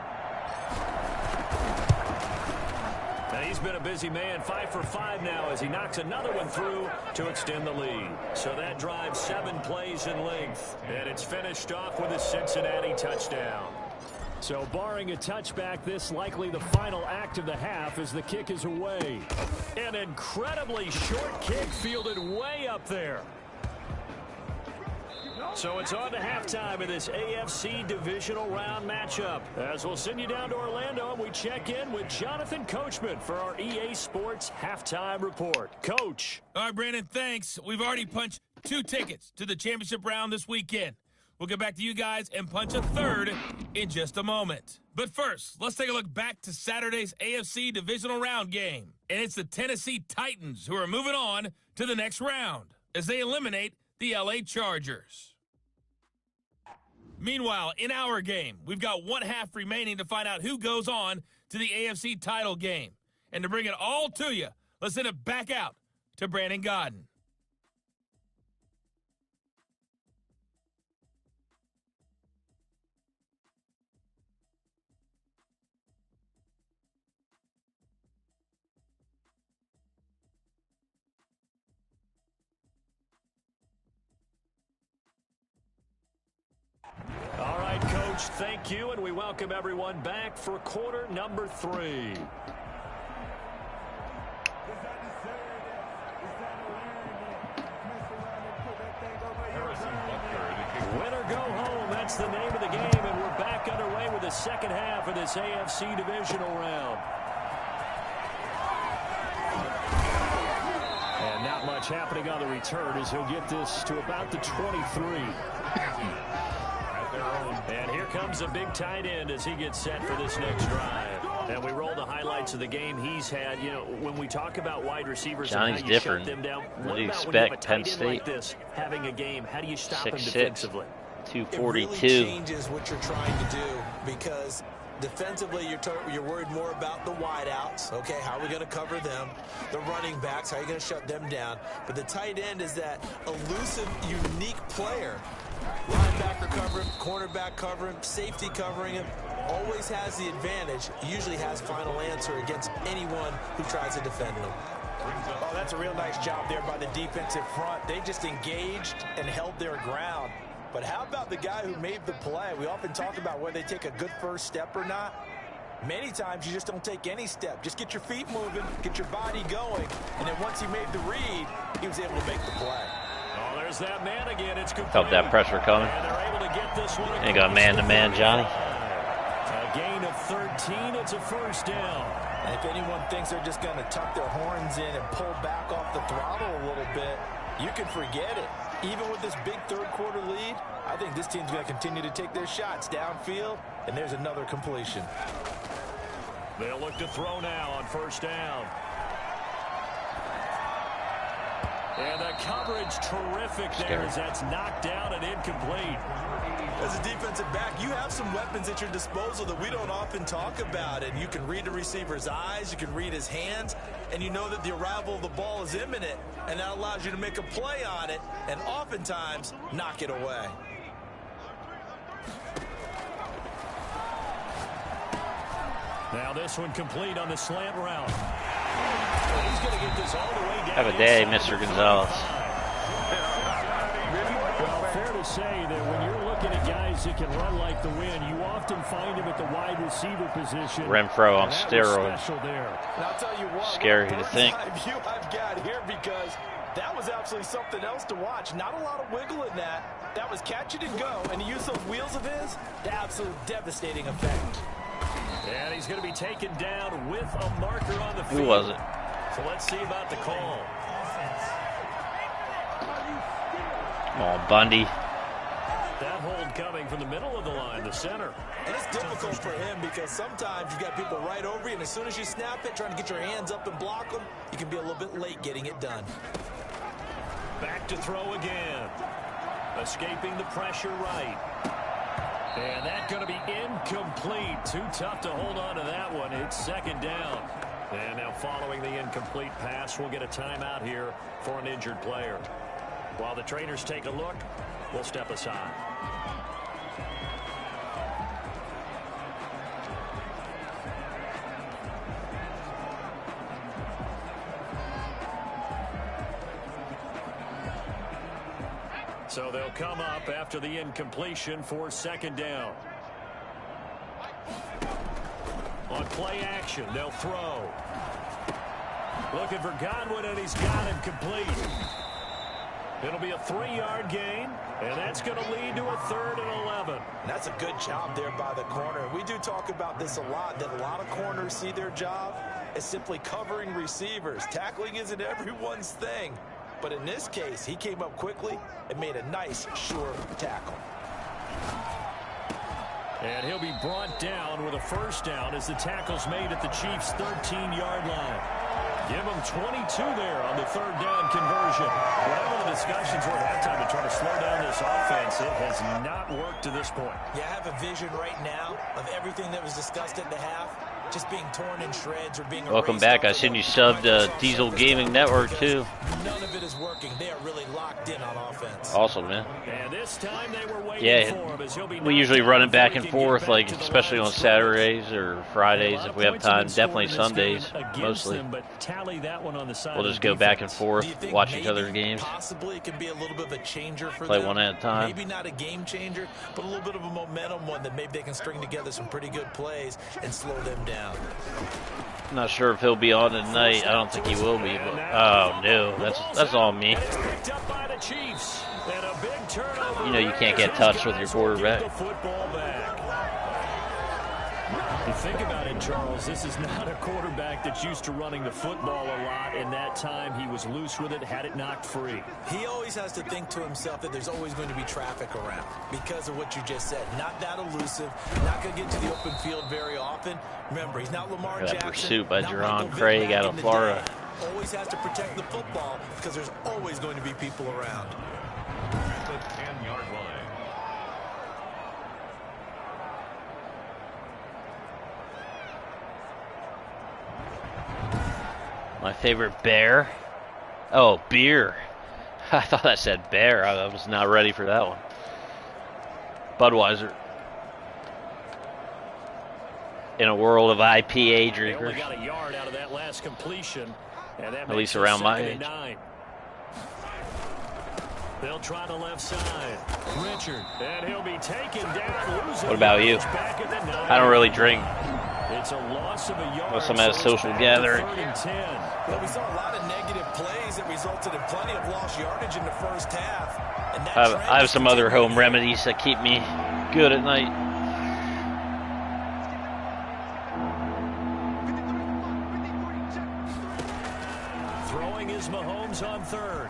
And he's been a busy man, 5 for 5 now as he knocks another one through to extend the lead. So that drives 7 plays in length. And it's finished off with a Cincinnati touchdown. So barring a touchback, this likely the final act of the half as the kick is away. An incredibly short kick fielded way up there. So it's on to halftime of this AFC divisional round matchup. As we'll send you down to Orlando, and we check in with Jonathan Coachman for our EA Sports halftime report. Coach. All right, Brandon, thanks. We've already punched 2 tickets to the championship round this weekend. We'll get back to you guys and punch a 3rd in just a moment. But first, let's take a look back to Saturday's AFC divisional round game. And it's the Tennessee Titans who are moving on to the next round as they eliminate the LA Chargers. Meanwhile, in our game, we've got 1 half remaining to find out who goes on to the AFC title game. And to bring it all to you, let's send it back out to Brandon Godden. All right, Coach, thank you, and we welcome everyone back for quarter number 3. Win or go home, that's the name of the game, and we're back underway with the second half of this AFC divisional round. And not much happening on the return as he'll get this to about the 23. And here comes a big tight end as he gets set for this next drive. And we roll the highlights of the game he's had. You know, when we talk about wide receivers Johnny's and how you different. shut them down, What do you about when you have a expect, Penn tight end State? like this, having a game, how do you stop him 6'6", defensively? 242. It really changes what you're trying to do because defensively you're worried more about the wideouts. Okay, how are we going to cover them? The running backs, how are you going to shut them down? But the tight end is that elusive, unique player. Linebacker cover him, cornerback cover him, safety covering him. Always has the advantage. Usually has final answer against anyone who tries to defend him. Oh, that's a real nice job there by the defensive front. They just engaged and held their ground. But how about the guy who made the play? We often talk about whether they take a good first step or not. Many times you just don't take any step. Just get your feet moving, get your body going. And then once he made the read, he was able to make the play. Oh, there's that man again. It's complete. Felt that pressure coming. And they're able to get this one. Ain't got man-to-man, Johnny. A gain of 13. It's a first down. And if anyone thinks they're just going to tuck their horns in and pull back off the throttle a little bit, you can forget it. Even with this big third-quarter lead, I think this team's going to continue to take their shots downfield, and there's another completion. They'll look to throw now on first down. And the coverage terrific there as that's knocked down and incomplete. As a defensive back, you have some weapons at your disposal that we don't often talk about, and you can read the receiver's eyes, you can read his hands, and you know that the arrival of the ball is imminent, and that allows you to make a play on it and oftentimes knock it away. Now this one complete on the slant route. He's going to get this all the way down. Have a day, Mr. Gonzalez. Well, fair to say that when you're looking at guys that can run like the wind, you often find him at the wide receiver position. Renfro on steroids. And I'll tell you what, Scary to think. View I've got here, because that was absolutely something else to watch. Not a lot of wiggle in that. That was catch it and go, and he used those wheels of his. The absolute devastating effect. And he's going to be taken down with a marker on the field. Who was it? So let's see about the call. Come on, Bundy. That hold coming from the middle of the line, the center. And it's difficult for him because sometimes you've got people right over you, and as soon as you snap it, trying to get your hands up and block them, you can be a little bit late getting it done. Back to throw again. Escaping the pressure right. And that's going to be incomplete. Too tough to hold on to that one. It's second down. And now following the incomplete pass, we'll get a timeout here for an injured player. While the trainers take a look, we'll step aside. So they'll come up after the incompletion for second down. On play action, they'll throw. Looking for Godwin, and he's got him complete. It'll be a 3-yard gain, and that's going to lead to a 3rd and 11. And that's a good job there by the corner. We do talk about this a lot, that a lot of corners see their job as simply covering receivers. Tackling isn't everyone's thing. But in this case, he came up quickly and made a nice, sure tackle. And he'll be brought down with a first down as the tackle's made at the Chiefs' 13-yard line. Give them 22 there on the 3rd down conversion. Whatever the discussions were at halftime to try to slow down this offense, it has not worked to this point. Yeah, I have a vision right now of everything that was discussed at the half just being torn in shreds or being Welcome back. I seen you subbed Diesel Gaming Network too. None of it is working. They are really locked in on offense. Awesome, man. And this time they were waiting for him as he'll be we usually run it back and forth, like especially on Saturdays or Fridays if we have time. Definitely Sundays, mostly. We'll just go back and forth, watch each other's games. Possibly it can be a little bit of a changer for Play them. one at a time. Maybe not a game changer, but a little bit of a momentum one that maybe they can string together some pretty good plays and slow them down. I'm not sure if he'll be on tonight. I don't think he will be. But, oh no, that's all me. You know you can't get touched with your quarterback. You think about it, Charles, this is not a quarterback that's used to running the football a lot, and that time he was loose with it, had it knocked free. He always has to think to himself that there's always going to be traffic around because of what you just said. Not that elusive, not going to get to the open field very often. Remember, he's not Lamar Jackson. Pursuit by Jerron Craig out of Florida. Always has to protect the football because there's always going to be people around. The 10-yard line. My favorite bear? Oh, beer. I thought that said bear. I was not ready for that one. Budweiser. In a world of IPA drinkers. They only got a yard out of that last completion, and that at least around my age. They'll try the left side. Richard, and he'll be taken down. What about you? I don't really drink. It's a loss of a yard. Unless I'm at a social gathering. Well, we saw a lot of negative plays that resulted in plenty of lost yardage in the first half. And I have some other home remedies that keep me good at night. Throwing is Mahomes on 3rd.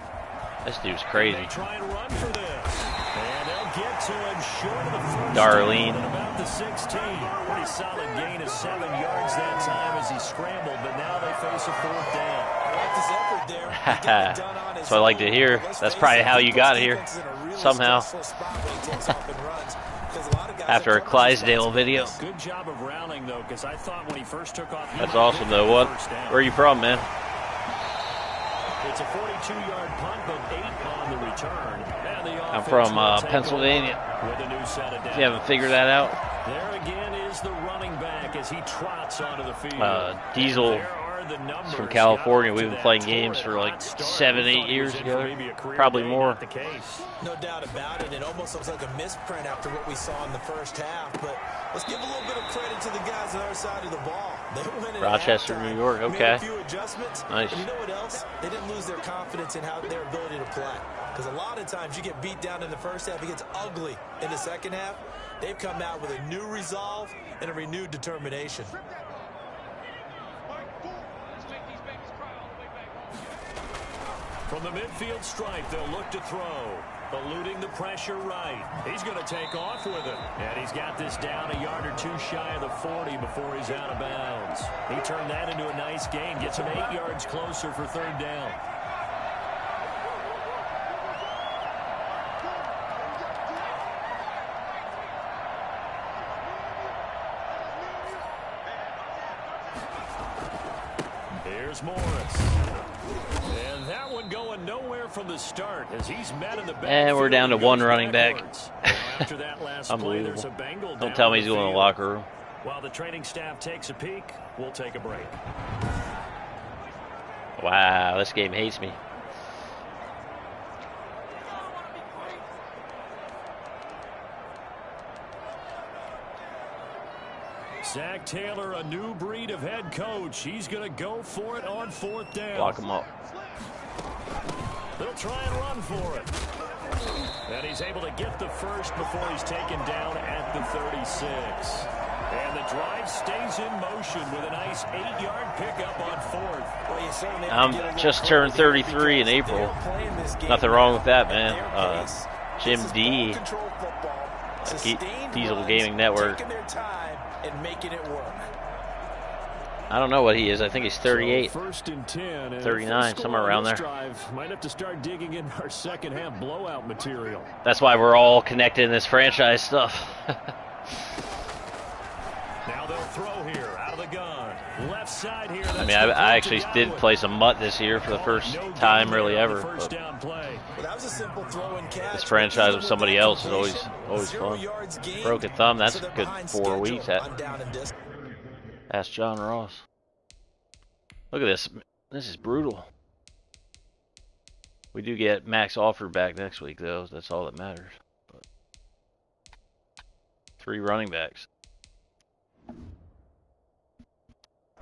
This dude's crazy. They try and run for this. And they'll get to him short of the first Darlene. down at about the 16. Pretty solid gain of 7 yards that time as he scrambled, but now they face a 4th down. I like this effort there. He got it done on his That's what I like to hear. That's probably how you got here. Somehow. Because a lot of guys After a Clydesdale video. Good job of rounding, though, because I thought when he first took off... That's awesome, though. What? Where are you from, man? It's a 42-yard punt, but 8 on the return. I'm from Pennsylvania. With a new set of If you haven't figured that out. There again is the running back as he trots onto the field. Diesel is from California. We've been playing games for like 7-8 years together. Probably more. No doubt about it. It almost looks like a misprint after what we saw in the first half. But let's give a little bit of credit to the guys on our side of the ball. They went in Rochester, halftime, New York. made Okay. a few adjustments. Nice. And you know what else? They didn't lose their confidence in their ability to play. Because a lot of times you get beat down in the first half, it gets ugly in the second half. They've come out with a new resolve and a renewed determination. From the midfield stripe, they'll look to throw. Eluding the pressure right. He's going to take off with it. And he's got this down a yard or two shy of the 40 before he's out of bounds. He turned that into a nice gain. Gets him 8 yards closer for third down. Here's Morris. And that one going nowhere from the start as he's met in the back. And we're down to one running back. After that last Unbelievable. play, there's a Bengal Don't tell me he's going to the locker room. While the training staff takes a peek, we'll take a break. Wow, this game hates me. Zach Taylor, a new breed of head coach. He's going to go for it on fourth down. Block him up. They'll try and run for it. And he's able to get the first before he's taken down at the 36. And the drive stays in motion with a nice 8-yard pickup on fourth. I'm just turned 33 in April. Nothing wrong with that, man. Jim D. Diesel Gaming Network. I don't know what he is. I think he's 38, So 1st and 10, 39, somewhere around there. Might have to start digging in our second half blowout material. That's why we're all connected in this franchise stuff. Now they'll throw here out of the gun. Left side here. I mean, I actually did play some mutt this year for the first time really ever. But this franchise with somebody else is always fun. Broken thumb, that's a good 4 weeks. Ask John Ross. Look at this. This is brutal. We do get Max Alford back next week, though. That's all that matters. But 3 running backs.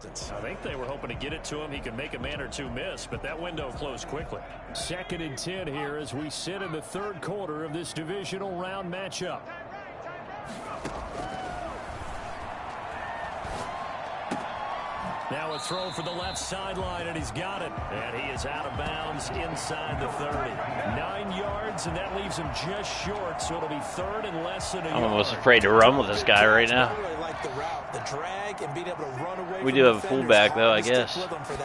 I think they were hoping to get it to him. He could make a man or two miss, but that window closed quickly. 2nd and 10 here as we sit in the 3rd quarter of this divisional round matchup. Now a throw for the left sideline, and he's got it. And he is out of bounds inside the 30. 9 yards, and that leaves him just short, so it'll be 3rd and less than a yard. I'm almost afraid to run with this guy right now. We do have a fullback, though, I guess.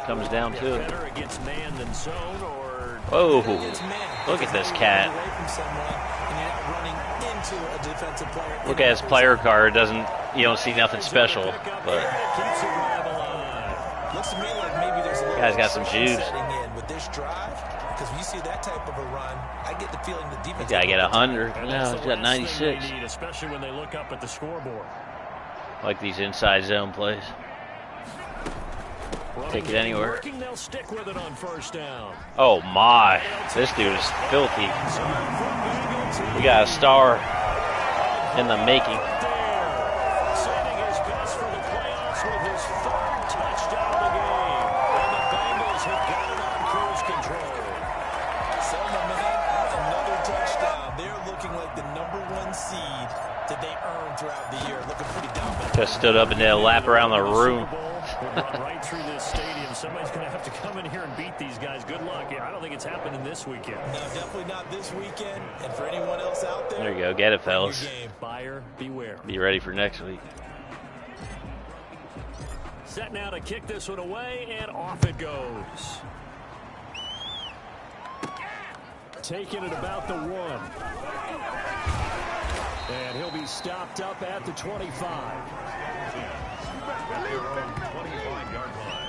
Comes down to it. Better against man than zone, or... Whoa, look at this cat. Look at his player card. You don't see nothing special, but Looks to me like maybe there's a little guy's got some juice. With this drive, because when you see that type of a run, I get the feeling the defense. Guy get 100. No, he's got 96. Especially when they look up at the scoreboard. Like these inside zone plays. Take it anywhere. They'll stick with it on 1st down. Oh my, this dude is filthy. We got a star in the making. Saving his best for the playoffs with his 3rd touchdown of the game. And the Bengals have got it on cruise control. Another touchdown. They're looking like the #1 seed that they earned throughout the year. Looking pretty dominant. Just stood up and did a lap around the room. Run right through this stadium. Somebody's going to have to come in here and beat these guys. Good luck. I don't think it's happening this weekend. No, definitely not this weekend. And for anyone else out there, There you go. Get it, fellas. Buyer beware. Be ready for next week. Set now to kick this one away, and off it goes. Taking it about the 1. And he'll be stopped up at the 25. At their own 25-yard line.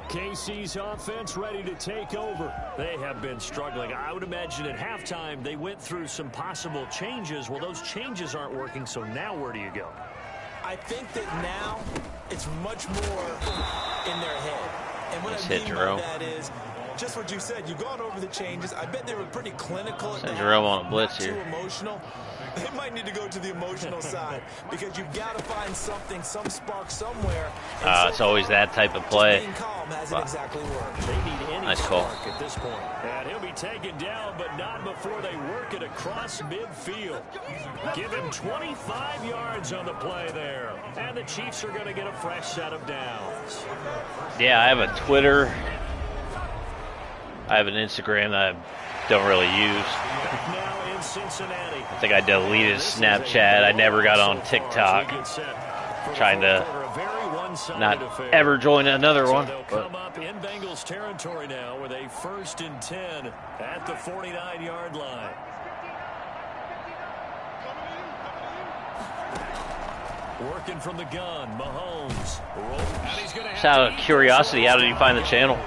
KC's offense ready to take over. They have been struggling. I would imagine at halftime they went through some possible changes. Well, those changes aren't working, so now where do you go? I think that now it's much more in their head. And what I mean by that is just what you said. You've gone over the changes. I bet they were pretty clinical. Send Jerome on a blitz here. Too emotional. They might need to go to the emotional side because you've got to find something, some spark somewhere. It's always that type of play. Being calm hasn't exactly worked. They need any nice call at this point. And he'll be taken down, but not before they work it across midfield. Give him 25 yards on the play there. And the Chiefs are going to get a fresh set of downs. Yeah, I have a Twitter. I have an Instagram that I don't really use. Now in Cincinnati. I think I deleted Snapchat. I never got on TikTok. Trying to not ever join another one. They'll come up in Bengals territory now with a 1st and 10 at the 49-yard line. Working from the gun, Mahomes. Just out of curiosity, how did you find the channel?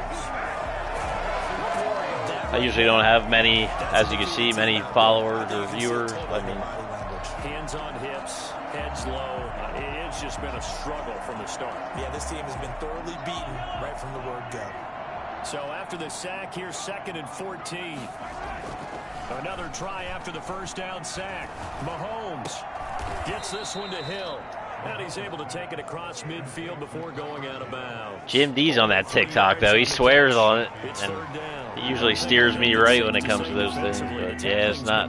I usually don't have many, as you can see, many followers or viewers. I mean, hands on hips, heads low. It's just been a struggle from the start. Yeah, this team has been thoroughly beaten right from the word go. So after the sack, here's 2nd and 14. Another try after the first down sack. Mahomes gets this one to Hill. And he's able to take it across midfield before going out of bounds. Jim D's on that TikTok, though. He swears on it. And he usually steers me right when it comes to those things. But yeah, it's not.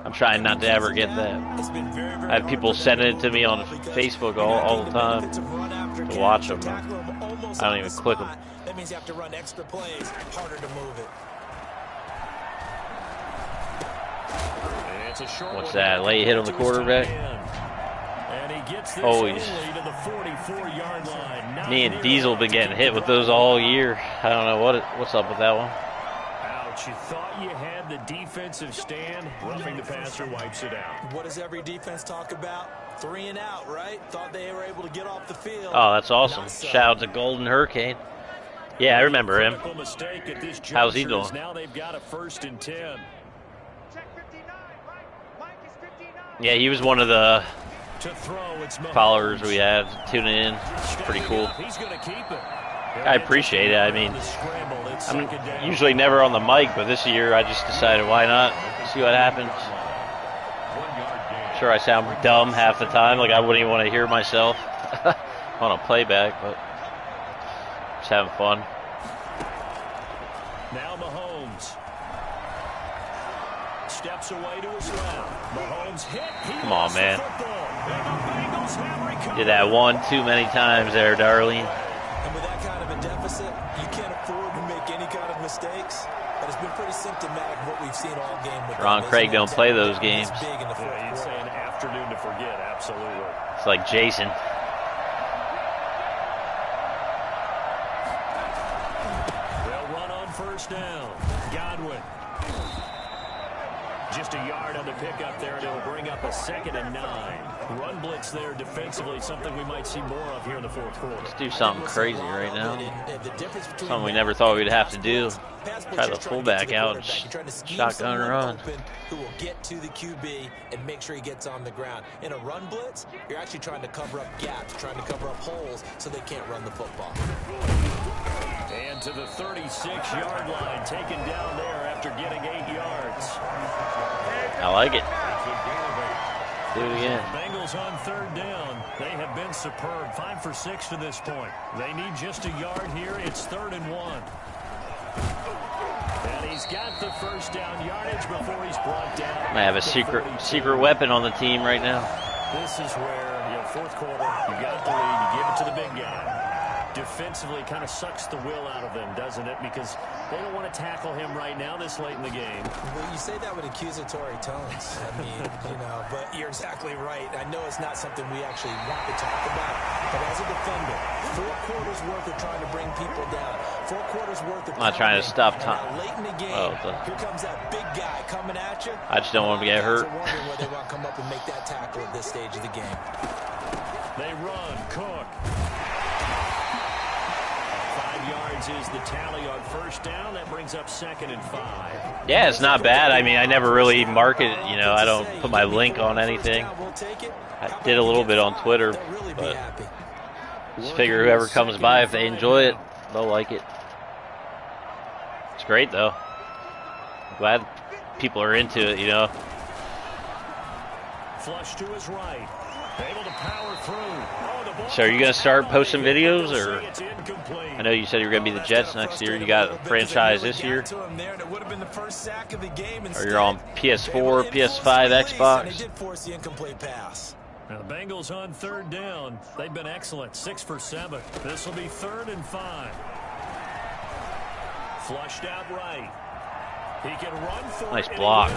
I'm trying not to ever get that. I have people sending it to me on Facebook all the time to watch them. I don't even click them. That means you have to run extra plays, harder to move it. What's that? Late hit on the quarterback? And he gets this oh, to the 44-yard line. Me and Diesel been getting hit with those all year. I don't know what's up with that one. Ouch, you thought you had the defensive stand. Roughing the passer wipes it out. What does every defense talk about? 3 and out, right? Thought they were able to get off the field. Oh, that's awesome. Shout out to Golden Hurricane. Yeah, I remember him. How's he doing? Now they've got a 1st and 10. Yeah, he was one of the followers we had tuning in. Pretty cool. I appreciate it. I mean, I'm usually never on the mic, but this year I just decided why not see what happens. Sure, I sound dumb half the time, like I wouldn't even want to hear myself on a playback, but just having fun. Now Mahomes steps away to his left. Mahomes hit. Come on, man. Did that one too many times there, Darlene. And with that kind of a deficit, you can't afford to make any kind of mistakes. But it's been pretty symptomatic of what we've seen all game. With Ron Craig don't play those games. Yeah, you'd say an afternoon to forget, absolutely. It's like Jason. They'll run on 1st down. Godwin. Just a yard on the pickup there, and it'll bring up a 2nd and 9. Run blitz there defensively, something we might see more of here in the 4th quarter. Let's do something crazy right now. Something we never thought we'd have to do. Try the fullback out and shotgun run. Who will get to the QB and make sure he gets on the ground. In a run blitz, you're actually trying to cover up gaps, trying to cover up holes so they can't run the football. And to the 36-yard line, taken down there after getting 8 yards. I like it. Do it again. Bengals on 3rd down. They have been superb. 5 for 6 to this point. They need just a yard here. It's 3rd and 1. And he's got the 1st down yardage before he's brought down. I have a secret weapon on the team right now. This is where, 4th quarter, you got the lead, you give it to the big guy. Defensively kind of sucks the will out of them, doesn't it? Because they don't want to tackle him right now this late in the game. Well, you say that with accusatory tones. I mean, but you're exactly right. I know it's not something we actually want to talk about, but as a defender, 4 quarters worth of trying to bring people down, 4 quarters worth of I'm not trying to stop time. late in the game, here comes that big guy coming at you. I just don't want him to get hurt. Wondering whether they want to come up and make that tackle at this stage of the game. They run. Cook. 5 yards is the tally on first down. That brings up 2nd and 5. Yeah, it's not bad. I mean, I never really mark it. You know, I don't put my link on anything. I did a little bit on Twitter, but just figure whoever comes by, if they enjoy it, they'll like it. It's great, though. I'm glad people are into it, you know. Flush to his right. Able to power through. Oh, the ball. So are you going to start posting videos, or? It's incomplete. I know you said you were going to be the Jets next year. You got a franchise this year? Or you're on PS4, PS5, Xbox? Now the Bengals on 3rd down. They've been excellent. 6 for 7. This will be 3rd and 5. Flushed out right. He can run for it. Nice block.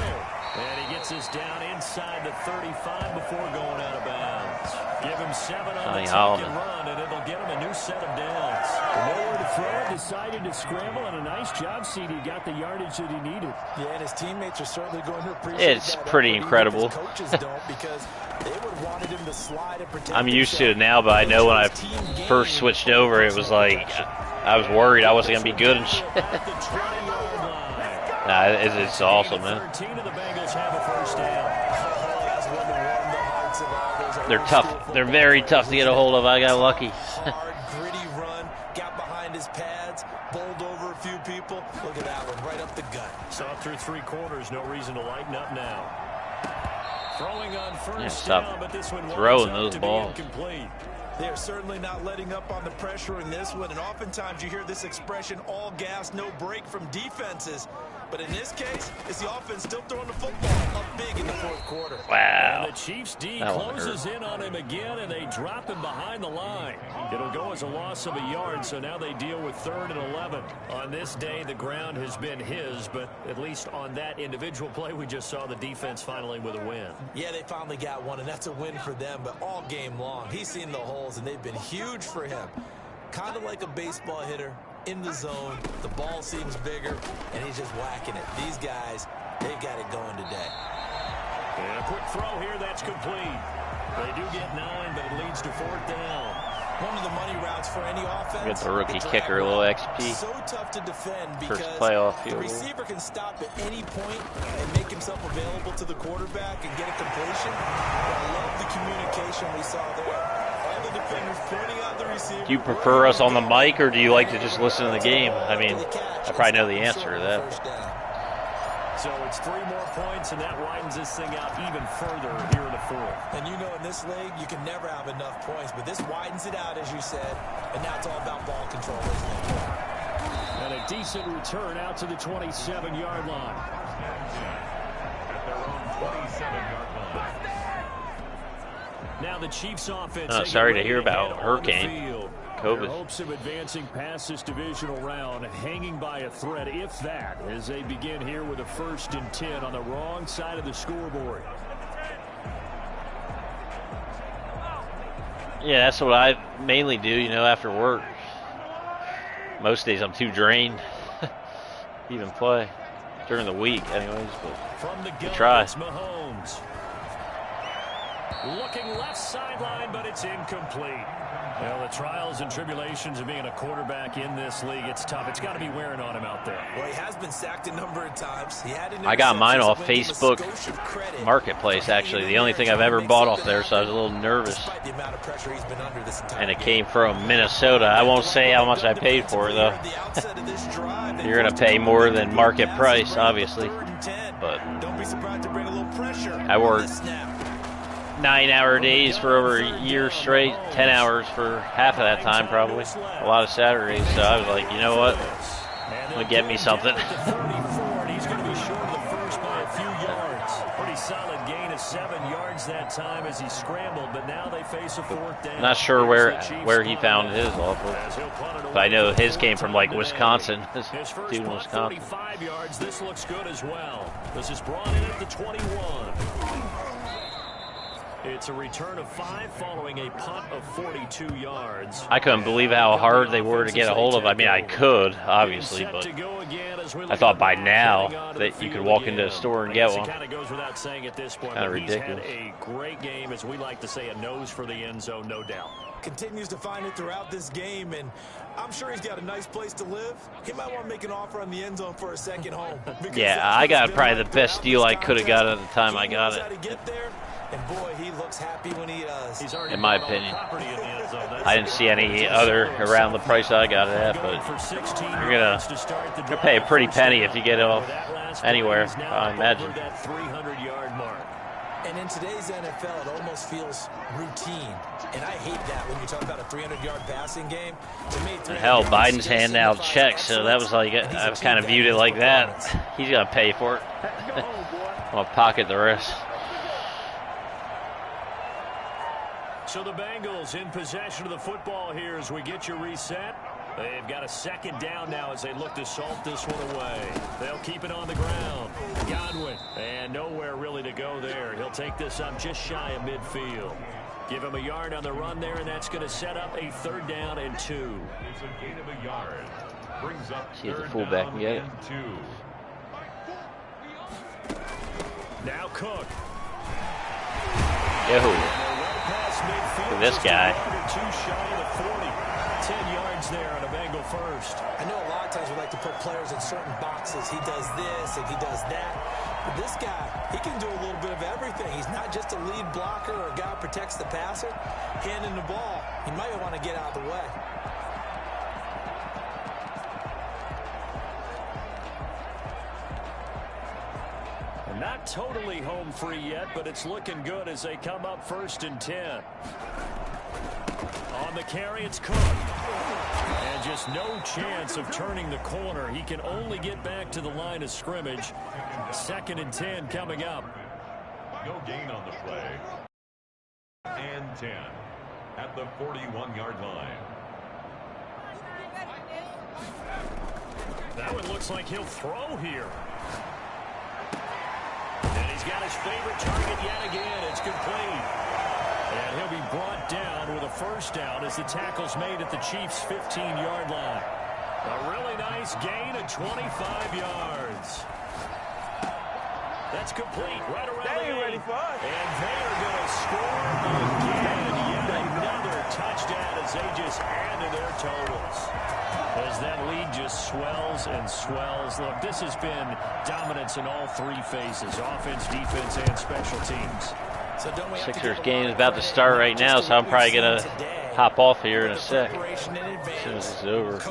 And he gets us down inside the 35 before going out of bounds. Give him 7 on the second run, and it'll get him a new set of downs. Nowhere to throw, decided to scramble, and a nice job, CD. Got the yardage that he needed. Yeah, and his teammates are certainly going to appreciate It's pretty incredible. Coaches don't, because they would have wanted him to slide and protect I'm used to it now, but I know when I first switched over, it was like I was worried I wasn't going to be good and shit. Nah, it's awesome, man. They're tough. They're very tough to get a hold of. I got lucky. Hard, gritty run. Got behind his pads. Bowled over a few people. Look at that one. Right up the gut. Saw through 3 quarters. No reason to lighten up now. Throwing on first tough down, but this one throwing those balls. They are certainly not letting up on the pressure in this one, and oftentimes you hear this expression, all gas, no break from defenses. But in this case, it's the offense still throwing the football up big in the 4th quarter. Wow. And the Chiefs D closes in on him again, and they drop him behind the line. It'll go as a loss of a yard, so now they deal with 3rd and 11. On this day, the ground has been his, but at least on that individual play, we just saw the defense finally with a win. Yeah, they finally got one, and that's a win for them, but all game long, he's seen the holes, and they've been huge for him. Kind of like a baseball hitter. In the zone, the ball seems bigger, and he's just whacking it. These guys, they've got it going today. And a quick throw here, that's complete. They do get 9, but it leads to 4th down. One of the money routes for any offense. Get the rookie kicker a little XP. So tough to defend because First playoff the field. receiver can stop at any point and make himself available to the quarterback and get a completion. But I love the communication we saw there. All the defenders pointing out the receiver. Do you prefer us on the mic, or do you like to just listen to the game? I mean, I probably know the answer to that. So it's 3 more points, and that widens this thing out even further here in the 4th. And you know, in this league, you can never have enough points, but this widens it out, as you said, and now it's all about ball control, isn't it? And a decent return out to the 27-yard line. At their own 27-yard line. Now the Chiefs offense. Sorry to hear about Hurricane. Their hopes of advancing past this divisional round hanging by a thread, if that, as they begin here with a 1st and 10 on the wrong side of the scoreboard. Yeah, that's what I mainly do, you know, after work. Most days I'm too drained to even play. During the week, anyways, but from the we try. Mahomes. Looking left sideline, but it's incomplete. Well, the trials and tribulations of being a quarterback in this league, it's tough. It's got to be wearing on him out there. Well, he has been sacked a number of times. He had I got mine off Facebook Marketplace, actually. The only thing I've ever bought off there, so I was a little nervous. And it came from Minnesota. I won't say how much I paid for it, though. You're going to pay more than market price, obviously. But I worked 9-hour days for over a year straight, 10 hours for half of that time probably, a lot of Saturdays, so I was like, you know what, I'm going to get me something. He's going to be short of the first by a few yards. Pretty solid gain of 7 yards that time as he scrambled, but now they face a 4th down. Not sure where he found his off of, but I know his came from like Wisconsin. This dude in Wisconsin. 45 yards. This looks good as well. This is brought in at the 21. It's a return of 5 following a punt of 42 yards. I couldn't believe how hard they were to get a hold of. I mean, I could, obviously, but I thought by now that you could walk into a store and get one. Kind of goes without saying at this point. Kind of ridiculous. He's had a great game, as we like to say, a nose for the end zone, no doubt. Continues to find it throughout this game, and I'm sure he's got a nice place to live. He might want to make an offer on the end zone for a second home. Yeah, I got probably the best deal I could have got at the time I got it. And boy, he looks happy when he does. In my opinion. I didn't see any other around the price I got it at, but you're gonna pay a pretty penny if you get it off anywhere, I imagine. And in today's NFL, it almost feels routine. And I hate that when you talk about a 300-yard passing game. Hell, Biden's handing out checks, so that was like, I've kind of viewed it like that. He's gonna pay for it. I'm gonna pocket the rest. So the Bengals in possession of the football here as we get you reset. They've got a second down now as they look to salt this one away. They'll keep it on the ground. Godwin, and nowhere really to go there. He'll take this up just shy of midfield. Give him a yard on the run there, and that's going to set up a 3rd down and 2. It's a gain of a yard. Brings up see if the fullback can get it. 2. Now Cook. Yo. Look at this guy. 10 yards there on a Bengal first. I know a lot of times we like to put players in certain boxes. He does this and he does that. But this guy, he can do a little bit of everything. He's not just a lead blocker or a guy who protects the passer. Handing the ball, he might want to get out of the way. Not totally home free yet, but it's looking good as they come up 1st and 10. On the carry, it's Cook. And just no chance of turning the corner. He can only get back to the line of scrimmage. 2nd and 10 coming up. No gain on the play. And 10 at the 41-yard line. That one looks like he'll throw here. And he's got his favorite target yet again. It's complete. And he'll be brought down with a 1st down as the tackle's made at the Chiefs' 15-yard line. A really nice gain of 25 yards. That's complete right around the 8. And they're going to score again. Yet another touchdown as they just add to their totals. As that lead just swells and swells. Look, this has been dominance in all 3 phases, offense, defense, and special teams. Sixers game is about to start right now, so I'm probably going to hop off here in a sec as soon as it's over.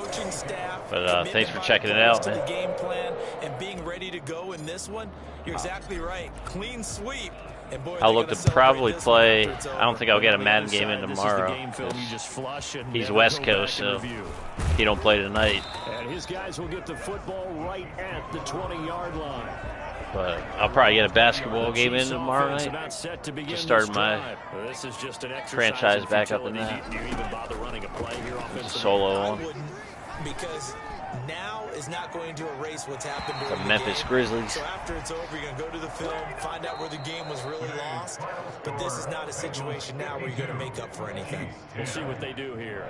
But thanks for checking it out, man. Game plan and being ready to go in this one. You're exactly right. Clean sweep. I'll look to probably play. I don't think I'll get a Madden game in tomorrow. He's West Coast, so he don't play tonight. And his guys will get the football right at the 20-yard line. But I'll probably get a basketball game in tomorrow night. Just starting my franchise back up in that. Solo on. Because now is not going to erase what's happened The Memphis Grizzlies. So after it's over, you're going to go to the film, find out where the game was really lost. But this is not a situation now where you're going to make up for anything. We'll see what they do here.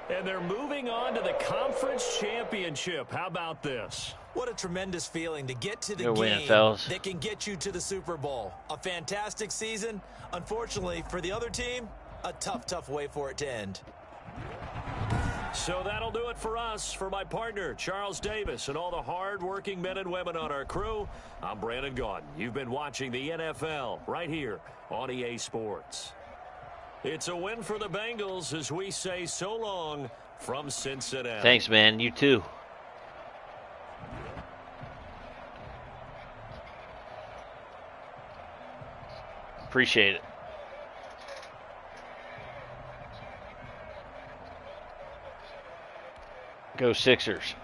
And they're moving on to the conference championship. How about this? What a tremendous feeling to get to the You're game winning, fellas. that can get you to the Super Bowl. A fantastic season. Unfortunately, for the other team, a tough way for it to end. So that'll do it for us. For my partner, Charles Davis, and all the hard-working men and women on our crew, I'm Brandon Gaudin. You've been watching the NFL right here on EA Sports. It's a win for the Bengals as we say so long from Cincinnati. Thanks, man. You too. Appreciate it. Go Sixers.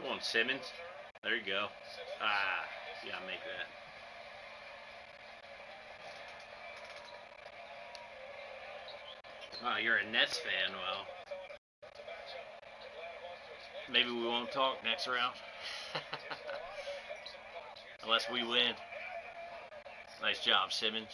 Come on, Simmons. There you go. Ah, you gotta make that. Oh, you're a Nets fan. Well, maybe we won't talk next round. Unless we win. Nice job, Simmons.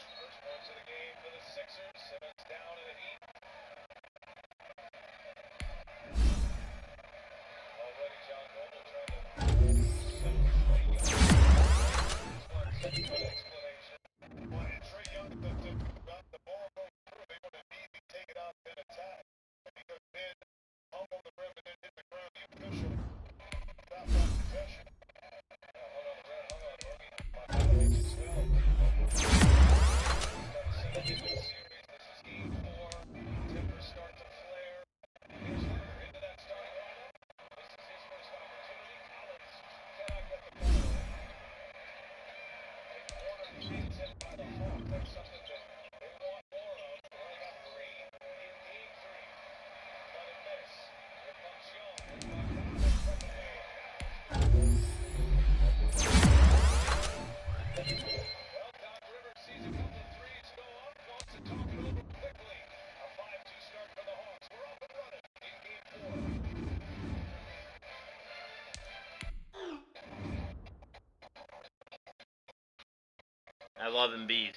I love Embiid.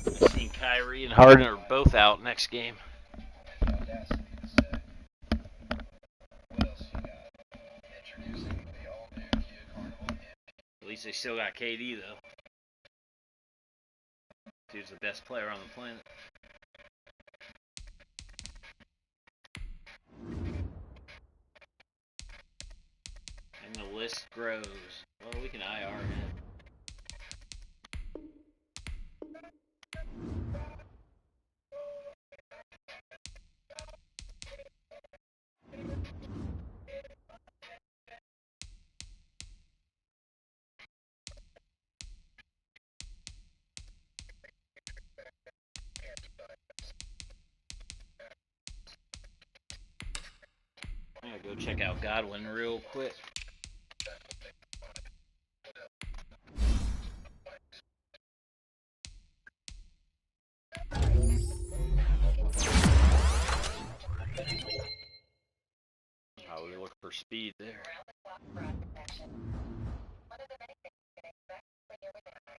I've seen Kyrie and Harden are both out next game. At least they still got KD though. Dude's the best player on the planet. And the list grows. Well, we can IR him. I'm gonna go check out Godwin real quick. Oh, we look for speed there.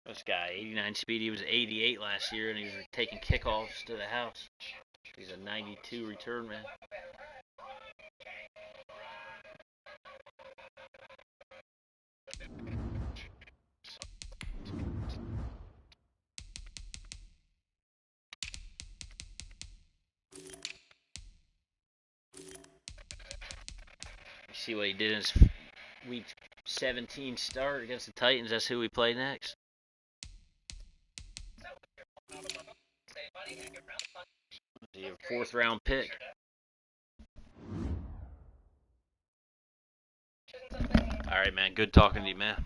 This guy, 89 speed, he was 88 last year, and he was taking kickoffs to the house. He's a 92 return man. See what he did in his week 17 start against the Titans. That's who we play next. Your 4th round pick. All right, man. Good talking to you, man.